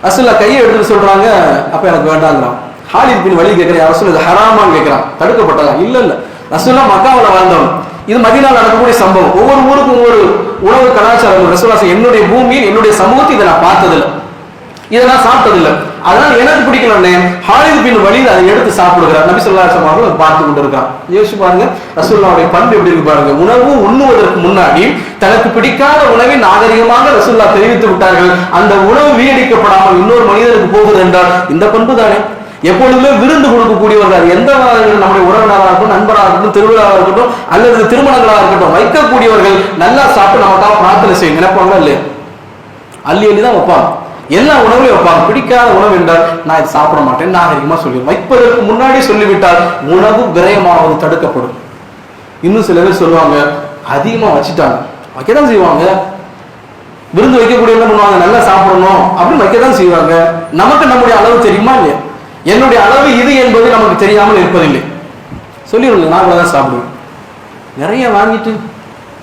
ரசூலுல்லாஹ் கையை எடுத்துட்டு சொல்றாங்க, அப்ப எனக்கு வேண்டாங்கிறான். ஹாலித் பின் வலீத் கேட்கிறான், ரசூலுல்லாஹ் இது ஹராமான்னு கேட்கிறான். தடுக்கப்பட்டதா? இல்ல இல்ல, ரசூலுல்லாஹ் மக்காவுல வாழ்ந்தவன். இது மதீனால நடக்கக்கூடிய சம்பவம். ஒவ்வொரு ஊருக்கும் ஒவ்வொரு உணவு கலாச்சாரம். ரசூலுல்லாஹ் என்னுடைய பூமியில் என்னுடைய சமூகத்தை இதை நான் பார்த்ததில்லை, இதை நான் சாப்பிட்டதில்லை, அதனால எனக்கு பிடிக்கலன்னு ஹாலித் பின் வலீத் அதை எடுத்து சாப்பிடுகிறார். நபி ஸல்லல்லாஹு அலைஹி வஸல்லம் அவர்கள் பார்த்து கொண்டிருக்கான். யோசிச்சு பாருங்க ரசூலுல்லாஹ்வுடைய பண்பு எப்படி இருக்கு பாருங்க. உணவு உண்ணுவதற்கு முன்னாடி தனக்கு பிடிக்காத உணவை நாகரிகமாக ரசூலுல்லாஹ் தெரிவித்து விட்டார்கள். அந்த உணவு வீணடிக்கப்படாமல் இன்னொரு மனிதருக்கு போகுது என்றால் இந்த பண்பு தானே. எப்பொழுதுமே விருந்து கொடுக்கக்கூடியவர்கள், எந்த நம்முடைய உறவினராக இருக்கட்டும், நண்பராக இருக்கட்டும், திருவிழாவாக இருக்கட்டும், அல்லது திருமணங்களாக இருக்கட்டும், வைக்கக்கூடியவர்கள் நல்லா சாப்பிட்டு நமக்காக பிரார்த்தனை செய்ய நினைப்பாங்களா இல்லையா? அள்ளி அள்ளி தான் வைப்பாங்க, எல்லா உணவுலையும் வைப்பாங்க. பிடிக்காத உணவு என்றால் நான் இதை சாப்பிட மாட்டேன் நாகரிகமா சொல்லி வைப்பதற்கு முன்னாடி சொல்லிவிட்டால் உணவு விரயமாவது தடுக்கப்படும். இன்னும் சில பேர் சொல்லுவாங்க, அதிகமா வச்சுட்டாங்க, வைக்கதான் செய்வாங்க. விருந்து வைக்கக்கூடிய என்ன பண்ணுவாங்க, நல்லா சாப்பிடணும் அப்படின்னு வைக்கதான் செய்வாங்க. நமக்கு நம்முடைய அளவு தெரியுமா இல்லையா? என்னுடைய அளவு இது என்பது நமக்கு தெரியாமல் இருப்பதில்லை. சொல்லிடுங்க, நான் தான் சாப்பிடுவேன். நிறைய வாங்கிட்டு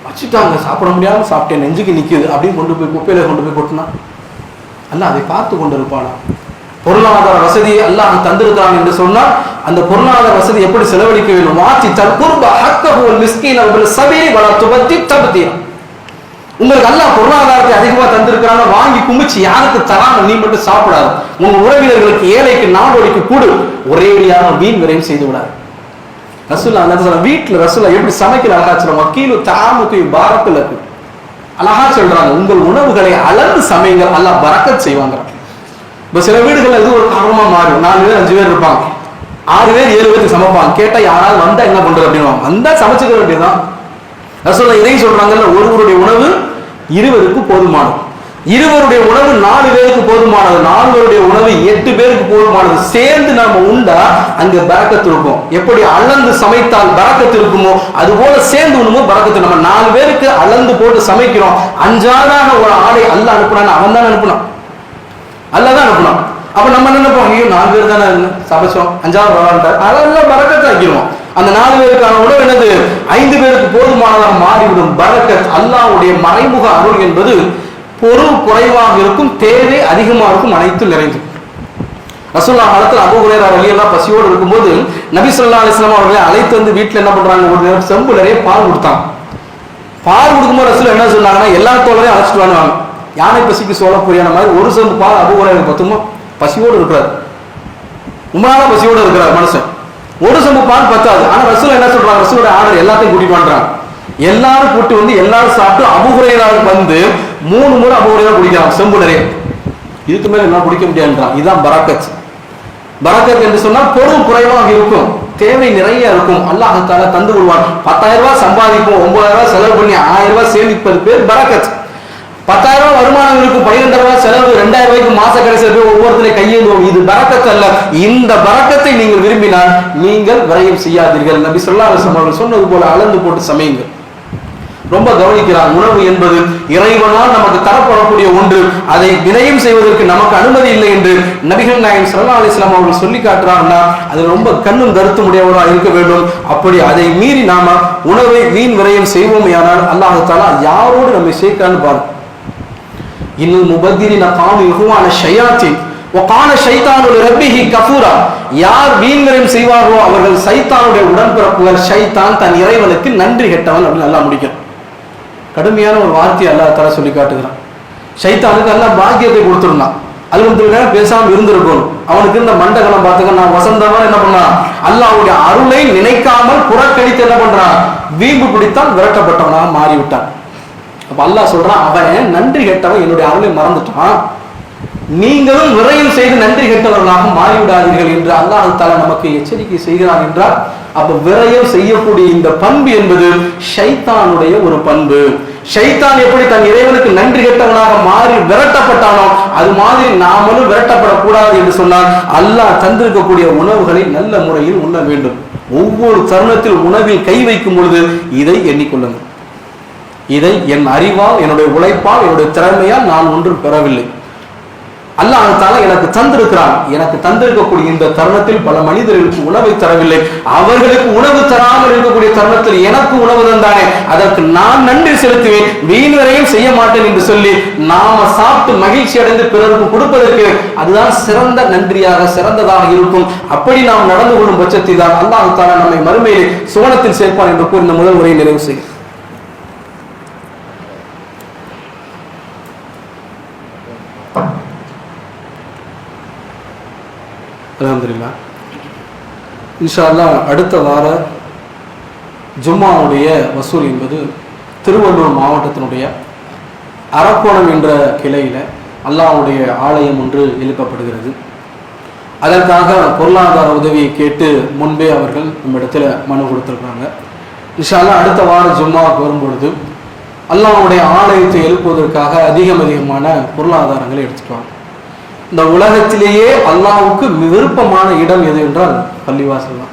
வச்சுட்டாங்க, சாப்பிட முடியாம சாப்பிட்டேன், நெஞ்சுக்கு நிக்குது அப்படின்னு கொண்டு போய் குப்பையில கொண்டு போய் கொட்டினா அல்லாஹ் அதை பார்த்து கொண்டிருப்பானா? பொருளாதார வசதி அல்லாஹ் தந்திருக்கிறான் என்று சொன்னால் அந்த பொருளாதார வசதி எப்படி செலவழிக்க வேண்டும்? வாத்தி தற்குர்ப ஹக்கஹு வல் மிஸ்கீன வல் சபீரி வலா துபத்தி தப்தீரா. உங்களுக்கு அல்லாஹ் பொருளாதாரத்தை அதிகமா தந்திருக்கிறாங்க, வாங்கி குமிச்சு யாருக்கு தராம நீ மட்டும் சாப்பிடாது. உங்க உறவினர்களுக்கு, ஏழைக்கு, நாடோடிக்கு கூடு, ஒரேடியாக வீண் விரையும் செய்து விடாது. ரசூலுல்லாஹ் அந்த வீட்டுல ரசூலுல்லாஹ் எப்படி சமைக்கிற அழகா சொல்றாங்க, வக்கீலு தாமுக்கு பாரத்துல இருக்கு அழகா சொல்றாங்க. உங்கள் உணவுகளை அளந்து சமையுங்கள், அல்லாஹ் பரக்கத் செய்வாங்க. இப்ப சில வீடுகள் இது ஒரு காரணமா மாறும். 4 பேர் 5 பேர் இருப்பாங்க, 6 பேர் 7 பேருக்கு சமைப்பாங்க. கேட்டா யாராவது வந்தா என்ன பண்றது அப்படின்னு வந்தா சமைச்சுக்க வேண்டியதுதான். ரசூலுல்லாஹ் இதையும் சொல்றாங்கல்ல, ஒருவருடைய உணவு 20க்கு போதுமானது, 20வருடைய உணவு 4 பேருக்கு போதுமானது, 4 பேருடைய உணவு 8 பேருக்கு போதுமானது. சேர்ந்து நாம உண்டா அங்க பரக்கத்து இருக்கும். எப்படி அளந்து சமைத்தால் பரக்கத்து இருக்குமோ அது போல சேர்ந்து உண்ணுமோ பரக்கத்து. நம்ம 4 பேருக்கு அளந்து போட்டு சமைக்கிறோம். 5ஆவதாக ஒரு ஆடை அல்லாஹ் அனுப்புனான், அவன் தான் அனுப்புனான், அல்லாஹ் தான் அனுப்புனான். அப்ப நம்ம என்ன நினைப்போம், ஐயோ 4 பேர் தானே சமைச்சோம், 5ஆவது வரான்ட்டார், அதெல்லாம் பரக்கத்து ஆக்கிடுவோம். அந்த 4 பேருக்கான உணவு என்னது 5 பேருக்கு போதுமானதாக மாறிவிடும். பரக்கத் அல்லாஹ்வுடைய மறைமுக அருள் என்பது பொருள் குறைவாக இருக்கும், தேவை அதிகமாக இருக்கும், அனைத்தும் நிறைந்து. ரசூலுல்லாஹ் காலத்துல அபூ ஹுரைரா ரலியல்லாஹு பசியோடு இருக்கும்போது நபி ஸல்லல்லாஹு அலைஹி வஸல்லம் அவர்களை அழைத்து வந்து வீட்டுல என்ன பண்றாங்க, ஒரு செம்பு நிறைய பால் கொடுத்தாங்க. பால் கொடுக்கும்போது ரசூலுல்லாஹ் என்ன சொன்னாங்கன்னா, எல்லா தோழரையும் அழைச்சிட்டு வாங்க. யானை பசிக்கு சோழ புரியான மாதிரி ஒரு செம்பு பால் அபூ ஹுரைரா பத்துமா? பசியோடு இருக்கிறார், உண்மையான பசியோடு இருக்கிறார் மனுஷன். ஒரு செம்பு பால் பத்தாது. ஆனா ரசூலுல்லாஹ் என்ன சொல்றாங்க, ரசூலுடைய ஆர்டர் எல்லாத்தையும் கூட்டிட்டு வந்துறாங்க. எல்லாரும் கூட்டி வந்து எல்லாரும் சாப்பிட்டு அபூ ஹுரைரா வந்து 3 முறை அபூ ஹுரைரா குடிக்கிறான் செம்பு நிறைய. இதுக்கு மேல என்ன குடிக்க முடியாதுன்றான். இதுதான் பரக்கத். பரக்கத் என்று சொன்னா பொருள் குறைவாக இருக்கும், தேவை நிறைய இருக்கும், அல்லாஹ் தஆலா தந்து விடுவான். 10,000 ரூபாய் சம்பாதிப்போம், 9,000 ரூபாய் செலவு பண்ணி 1000 ரூபாய் சேமிப்பது பேர் பரக்கத். 10,000 ரூபாய் வருமானம் இருக்கும், 12,000 ரூபாய் செலவு, 2,000 ரூபாய்க்கு மாச கடைசியில் போய் ஒவ்வொருத்தரையும் கையேந்துவோம். இது பரக்கத் அல்ல. இந்த பரக்கத்தை நீங்கள் விரும்பினால் நீங்கள் விரயம் செய்யாதீர்கள். நபி ஸல்லல்லாஹு அலைஹி வஸல்லம் அவர்கள் சொன்னது போல அளந்து போட்டு சமையுங்கள். ரொம்ப கவனிக்கிறார். உணவு என்பது இறைவனால் நமக்கு தரப்படக்கூடிய ஒன்று, அதை விரயம் செய்வதற்கு நமக்கு அனுமதி இல்லை என்று நபிகள் நாயகம் ஸல்லல்லாஹு அலைஹி வஸல்லம் அவர்கள் சொல்லி காட்டுறாங்கன்னா அது ரொம்ப கண்ணும் கருத்து உடையவராக இருக்க வேண்டும். அப்படி அதை மீறி நாம உணவை வீண் விரயம் செய்வோமேயானால் அல்லாஹ் தஆலா யாரோடு நம்மை சேர்க்கான்னு பாருங்க. இன்னல் முபத்திரின காமு யுஹ்வான ஷயாத்தீன் வகான ஷைத்தானு லிரப்பிஹி கஃபூரா. யார் வீண் விரயம் செய்வார்களோ அவர்கள் சைத்தானுடைய உடன்பிறப்புகள். ஷைத்தான் தன் இறைவனுக்கு நன்றி கெட்டவன் அப்படின்னு நல்லா முடிக்கிறான். கடுமையான ஒரு வார்த்தையை அல்லாஹ் தஆலா சொல்லி காட்டுகிறான். ஷைத்தானுக்கு அல்லாஹ் பாக்கியத்தை கொடுத்துருந்தான், அல்ஹம்துலில்லாஹ் பேசாம இருந்திருக்கும். அவனுக்கு இந்த மண்டகலம் பார்த்துக்க நான் வசந்தவன் என்ன பண்ணான், அல்லாஹ்வுடைய அருளை நினைக்காமல் புறக்கணித்து என்ன பண்றான், வீம்பு பிடித்தான், விரட்டப்பட்டவனாக மாறிவிட்டான். அப்ப அல்லாஹ் சொல்றான், அவன் நன்றி கெட்டவன், என்னுடைய அருளை மறந்துட்டான், நீங்களும் விரயம் செய்து நன்றி கெட்டவர்களாக மாறிவிடாதீர்கள் என்று அல்லாஹ் தஆலா நமக்கு எச்சரிக்கை செய்கிறான் என்றால், அப்ப விரயம் செய்யக்கூடிய இந்த பண்பு என்பது ஷைத்தானுடைய ஒரு பண்பு. ஷைத்தான் எப்படி தன் இறைவனுக்கு நன்றி கெட்டவனாக மாறி விரட்டப்பட்டானோ அது மாதிரி நாமளும் விரட்டப்படக்கூடாது என்று சொன்னால் அல்லாஹ் தந்திருக்கக்கூடிய உணவுகளை நல்ல முறையில் உண்ண வேண்டும். ஒவ்வொரு தருணத்தில் உணவில் கை வைக்கும் பொழுது இதை எண்ணிக்கொள்ளுங்கள். இதை என் அறிவால், என்னுடைய உழைப்பால், என்னுடைய திறமையால் நான் ஒன்றும் பெறவில்லை. அல்லாஹ் தஆலா எனக்கு தந்திருக்கிறான். எனக்கு தந்திருக்கக்கூடிய இந்த தருணத்தில் பல மனிதர்களுக்கு உணவை தரவில்லை. அவர்களுக்கு உணவு தராமல் இருக்கக்கூடிய தருணத்தில் எனக்கு உணவு தந்தானே, அதற்கு நான் நன்றி செலுத்துவேன், வீண் விரயம் செய்ய மாட்டேன் என்று சொல்லி நாம சாப்பிட்டு மகிழ்ச்சி அடைந்து பிறருக்கு கொடுப்பதற்கு அதுதான் சிறந்த நன்றியாக, சிறந்ததாக இருக்கும். அப்படி நாம் நடந்து கொள்ளும் பட்சத்தில் தான் அல்லாஹ் தஆலா நம்மை மறுமையிலே சுவனத்தில் சேர்ப்பான் என்று கூறி இந்த முதல் உரையை நிறைவு செய்கிறேன். அல்ஹம்துலில்லாஹ். இன்ஷா அல்லாஹ் அடுத்த வார ஜும்மாவுடைய வசூல் என்பது திருவள்ளூர் மாவட்டத்தினுடைய அரக்கோணம் என்ற கிளையில் அல்லாஹ்வுடைய ஆலயம் ஒன்று எழுப்பப்படுகிறது. அதற்காக பொருளாதார உதவியை கேட்டு முன்பே அவர்கள் நம்மிடத்தில் மனு கொடுத்துருக்காங்க. இன்ஷா அல்லாஹ் அடுத்த வார ஜும்மாவுக்கு வரும்பொழுது அல்லாஹ்வுடைய ஆலயத்தை எழுப்புவதற்காக அதிகமான பொருளாதாரங்களை எடுத்துக்குவாங்க. இந்த உலகத்திலேயே அல்லாஹ்வுக்கு விருப்பமான இடம் எது என்றால் பள்ளிவாசல் தான்.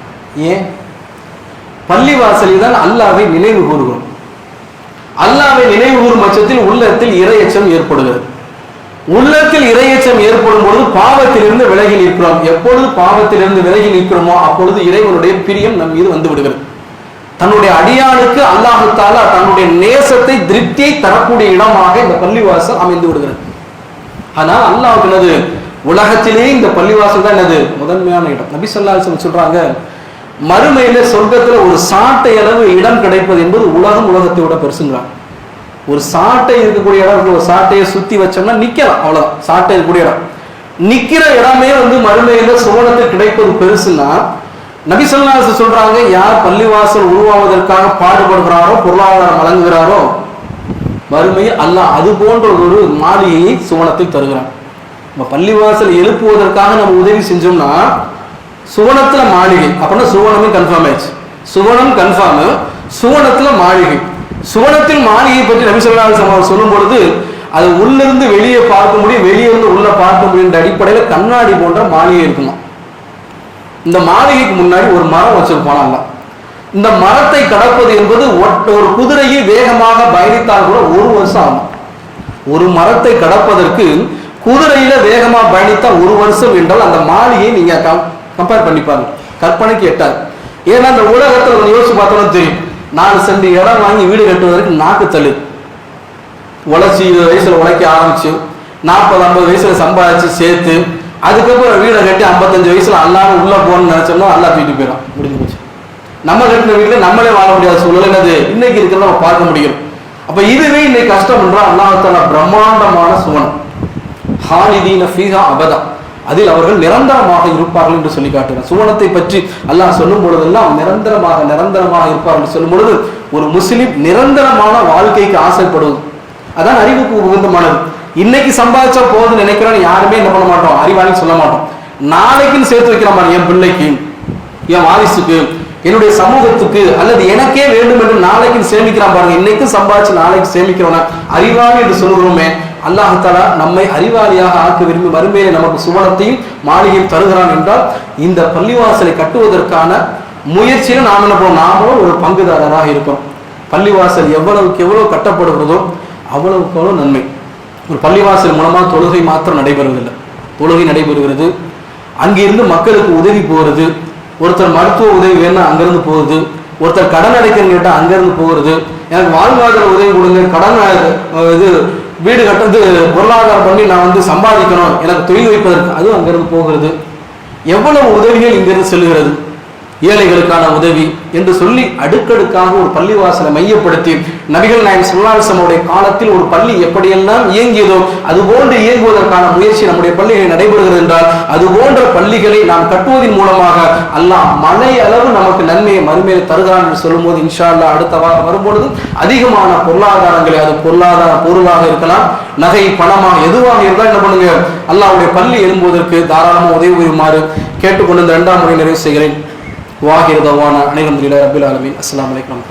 ஏன்? பள்ளிவாசலில் தான் அல்லாஹ்வை நினைவு கூறுகிறோம். அல்லாஹ்வை நினைவு கூறும் பட்சத்தில் உள்ளத்தில் இறையச்சம் ஏற்படுகிறது. உள்ளத்தில் இறையச்சம் ஏற்படும் பொழுது பாவத்திலிருந்து விலகி நிற்கிறோம். எப்பொழுது பாவத்திலிருந்து விலகி நிற்கிறோமோ அப்பொழுது இறைவனுடைய பிரியம் நம் மீது வந்து விடுகிறது. தன்னுடைய அடியானுக்கு அல்லாஹ் தஆலா தன்னுடைய நேசத்தை, திருப்தியை தரக்கூடிய இடமாக இந்த பள்ளிவாசல் அமைந்து விடுகிறது. ஆனால் அல்லாஹ்வுக்கு என்னது, உலகத்திலே இந்த பள்ளிவாசல் தான் என்னது முதன்மையான இடம். நபி ஸல்லல்லாஹு அலைஹி வஸல்லம் சொல்றாங்க, மறுமையில சொர்க்கத்துல ஒரு சாட்டை அளவு இடம் கிடைப்பது என்பது உலகத்தை விட பெருசுங்கிறாங்க. ஒரு சாட்டை இருக்கக்கூடிய இடம், ஒரு சாட்டையை சுத்தி வச்சோம்னா நிக்கலாம், அவ்வளவுதான் சாட்டை இருக்கக்கூடிய இடம். நிக்கிற இடமே மறுமையில சுவனத்தில் கிடைப்பது பெருசுன்னா நபி ஸல்லல்லாஹு அலைஹி வஸல்லம் சொல்றாங்க, யார் பள்ளிவாசல் உருவாவதற்காக பாடுபடுகிறாரோ, பொருளாதாரம் வழங்குகிறாரோ, மறுமையில் அல்லாஹ் அது போன்ற ஒரு மாளிகையை சுவனத்தில் தருகிறான். நம்ம பள்ளிவாசல் எழுப்புவதற்காக நம்ம உதவி செஞ்சோம்னா சுவனத்துல மாளிகை, அப்படின்னா சுவனமே கன்ஃபார்ம் ஆயிடுச்சு. சுவனம் கன்ஃபார்ம், சுவனத்துல மாளிகை. சுவனத்தில் மாளிகை பற்றி நபி ஸல்லல்லாஹு அலைஹி வஸல்லம் சொல்லும் பொழுது அது உள்ளிருந்து வெளியே பார்க்க முடியும், வெளியே இருந்து உள்ள பார்க்க முடியும் அடிப்படையில் கண்ணாடி போன்ற மாளிகை இருக்குமா. இந்த மாளிகைக்கு முன்னாடி ஒரு மரம் வச்சிருப்பானா. இந்த மரத்தை கடப்பது என்பது ஒரு குதிரையை வேகமாக பயணித்தால் கூட 1 வருஷம் ஆகும். ஒரு மரத்தை கடப்பதற்கு குதிரையில வேகமா பயணித்தா 1 வருஷம் என்றால் அந்த மாளிகையை நீங்க கம்பேர் பண்ணிப்பாங்க, கற்பனைக்கு எட்டாது. ஏன்னா அந்த உலகத்தில் யோசிச்சு பார்த்தோம்னா தெரியும், 4 சென்ட் இடம் வாங்கி வீடு கட்டுவதற்கு நாக்கு தள்ளு உழைச்சி 20 வயசுல உழைக்க ஆரம்பிச்சு 40-50 வயசுல சம்பாதிச்சு சேர்த்து அதுக்கப்புறம் வீடை கட்டி 55 வயசுல அல்லாம உள்ள போகணும்னு நினைச்சோம்னா அல்லா தூக்கிட்டு போயிடும், முடிஞ்சு போச்சு. நம்ம கட்டின வீட்டுல நம்மளே வாழ முடியாத சூழல் என்னது இன்னைக்கு இருக்கிறத நம்ம பார்க்க முடியும். அப்ப இதுவே இன்னைக்கு கஷ்டம் என்றால் அல்லாஹ் தஆலா பிரம்மாண்டமான சுவனம், ஹாலிதீன ஃபீஹா அபதா, அதில் அவர்கள் நிரந்தரமாக இருப்பார்கள் என்று சொல்லி காட்டுகிறார். சுவனத்தை பற்றி அல்லாஹ் சொல்லும் பொழுதெல்லாம் நிரந்தரமாக இருப்பார்கள் என்று சொல்லும் பொழுது ஒரு முஸ்லிம் நிரந்தரமான வாழ்க்கைக்கு ஆசைப்படுவது அதான் அறிவுக்கு உகந்தமானது. இன்னைக்கு சம்பாதிச்சா போதும் நினைக்கிறோம் யாருமே என்ன பண்ண மாட்டோம், அறிவாளின்னு சொல்ல மாட்டோம். நாளைக்குன்னு சேர்த்து வைக்கிறோம், என் பிள்ளைக்கு, என் வாரிசுக்கு, என்னுடைய சமூகத்துக்கு, அல்லது எனக்கே வேண்டும் என்று நாளைக்கு சேமிக்கிறான் பாருங்க. இன்னைக்கு சம்பாதிச்சு நாளைக்கு சேமிக்கிறோம்னா அறிவாளி என்று சொல்கிறோமே. அல்லாஹ் தஆலா நம்மை அறிவாளியாக ஆக்க விரும்பி மறுமையிலே நமக்கு சுவனத்தையும் மாளிகையும் தருகிறான் என்றால் இந்த பள்ளிவாசலை கட்டுவதற்கான முயற்சியில் நாம் என்ன பண்ணுவோம், நாமளும் ஒரு பங்குதாரராக இருக்கோம். பள்ளிவாசல் எவ்வளவுக்கு எவ்வளவு கட்டப்படுகிறதோ அவ்வளவுக்கு அவ்வளவு நன்மை. ஒரு பள்ளிவாசல் மூலமாக தொழுகை மாத்திரம் நடைபெறுவதில்லை, தொழுகை நடைபெறுகிறது, அங்கிருந்து மக்களுக்கு உதவி போகிறது. ஒருத்தர் மருத்துவ உதவி வேணும் அங்கிருந்து போகுது, ஒருத்தர் கடன் அடைக்கணும் கேட்டால் அங்கிருந்து போகிறது. எனக்கு வாழ்வாதார உதவி கொடுங்க, கடன் இது வீடு கட்டுறது பொருளாதாரம் பண்ணி நான் சம்பாதிக்கணும், எனக்கு தொழில் வைப்பதற்கு, அதுவும் அங்கிருந்து போகிறது. எவ்வளவு உதவிகள் இங்கிருந்து செல்கிறது, ஏழைகளுக்கான உதவி என்று சொல்லி அடுக்கடுக்காக ஒரு பள்ளிவாசலை மையப்படுத்தி நபிகள் நாயகம் ஸல்லல்லாஹு அலைஹி வஸல்லம் காலத்தில் ஒரு பள்ளி எப்படியெல்லாம் இயங்கியதோ அதுபோன்று இயங்குவதற்கான முயற்சி நம்முடைய பள்ளிகளில் நடைபெறுகிறது என்றால் அது போன்ற பள்ளிகளை நாம் கட்டுவதன் மூலமாக அல்லாஹ் மலை அளவு நமக்கு நன்மையை மறுமையை தருகிறான் என்று சொல்லும் போது இன்ஷா அல்லாஹ் அடுத்த வாரம் வரும்பொழுது அதிகமான பொருளாதாரங்களை, அது பொருளாதார பொருளாக இருக்கலாம், நகை பணமாக எதுவாக இருந்தால் என்ன பண்ணுங்க, அல்லாஹ்வுடைய பள்ளி எழும்புவதற்கு தாராளமாக உதவி புரியுமாறு கேட்டுக்கொண்டு இந்த 2ஆம் முறை நிறைவு செய்கிறேன். வாஹிர் தவானா அல்ஹம்துலில்லாஹி ரப்பில் ஆலமீன். அஸ்ஸலாமு அலைக்கும்.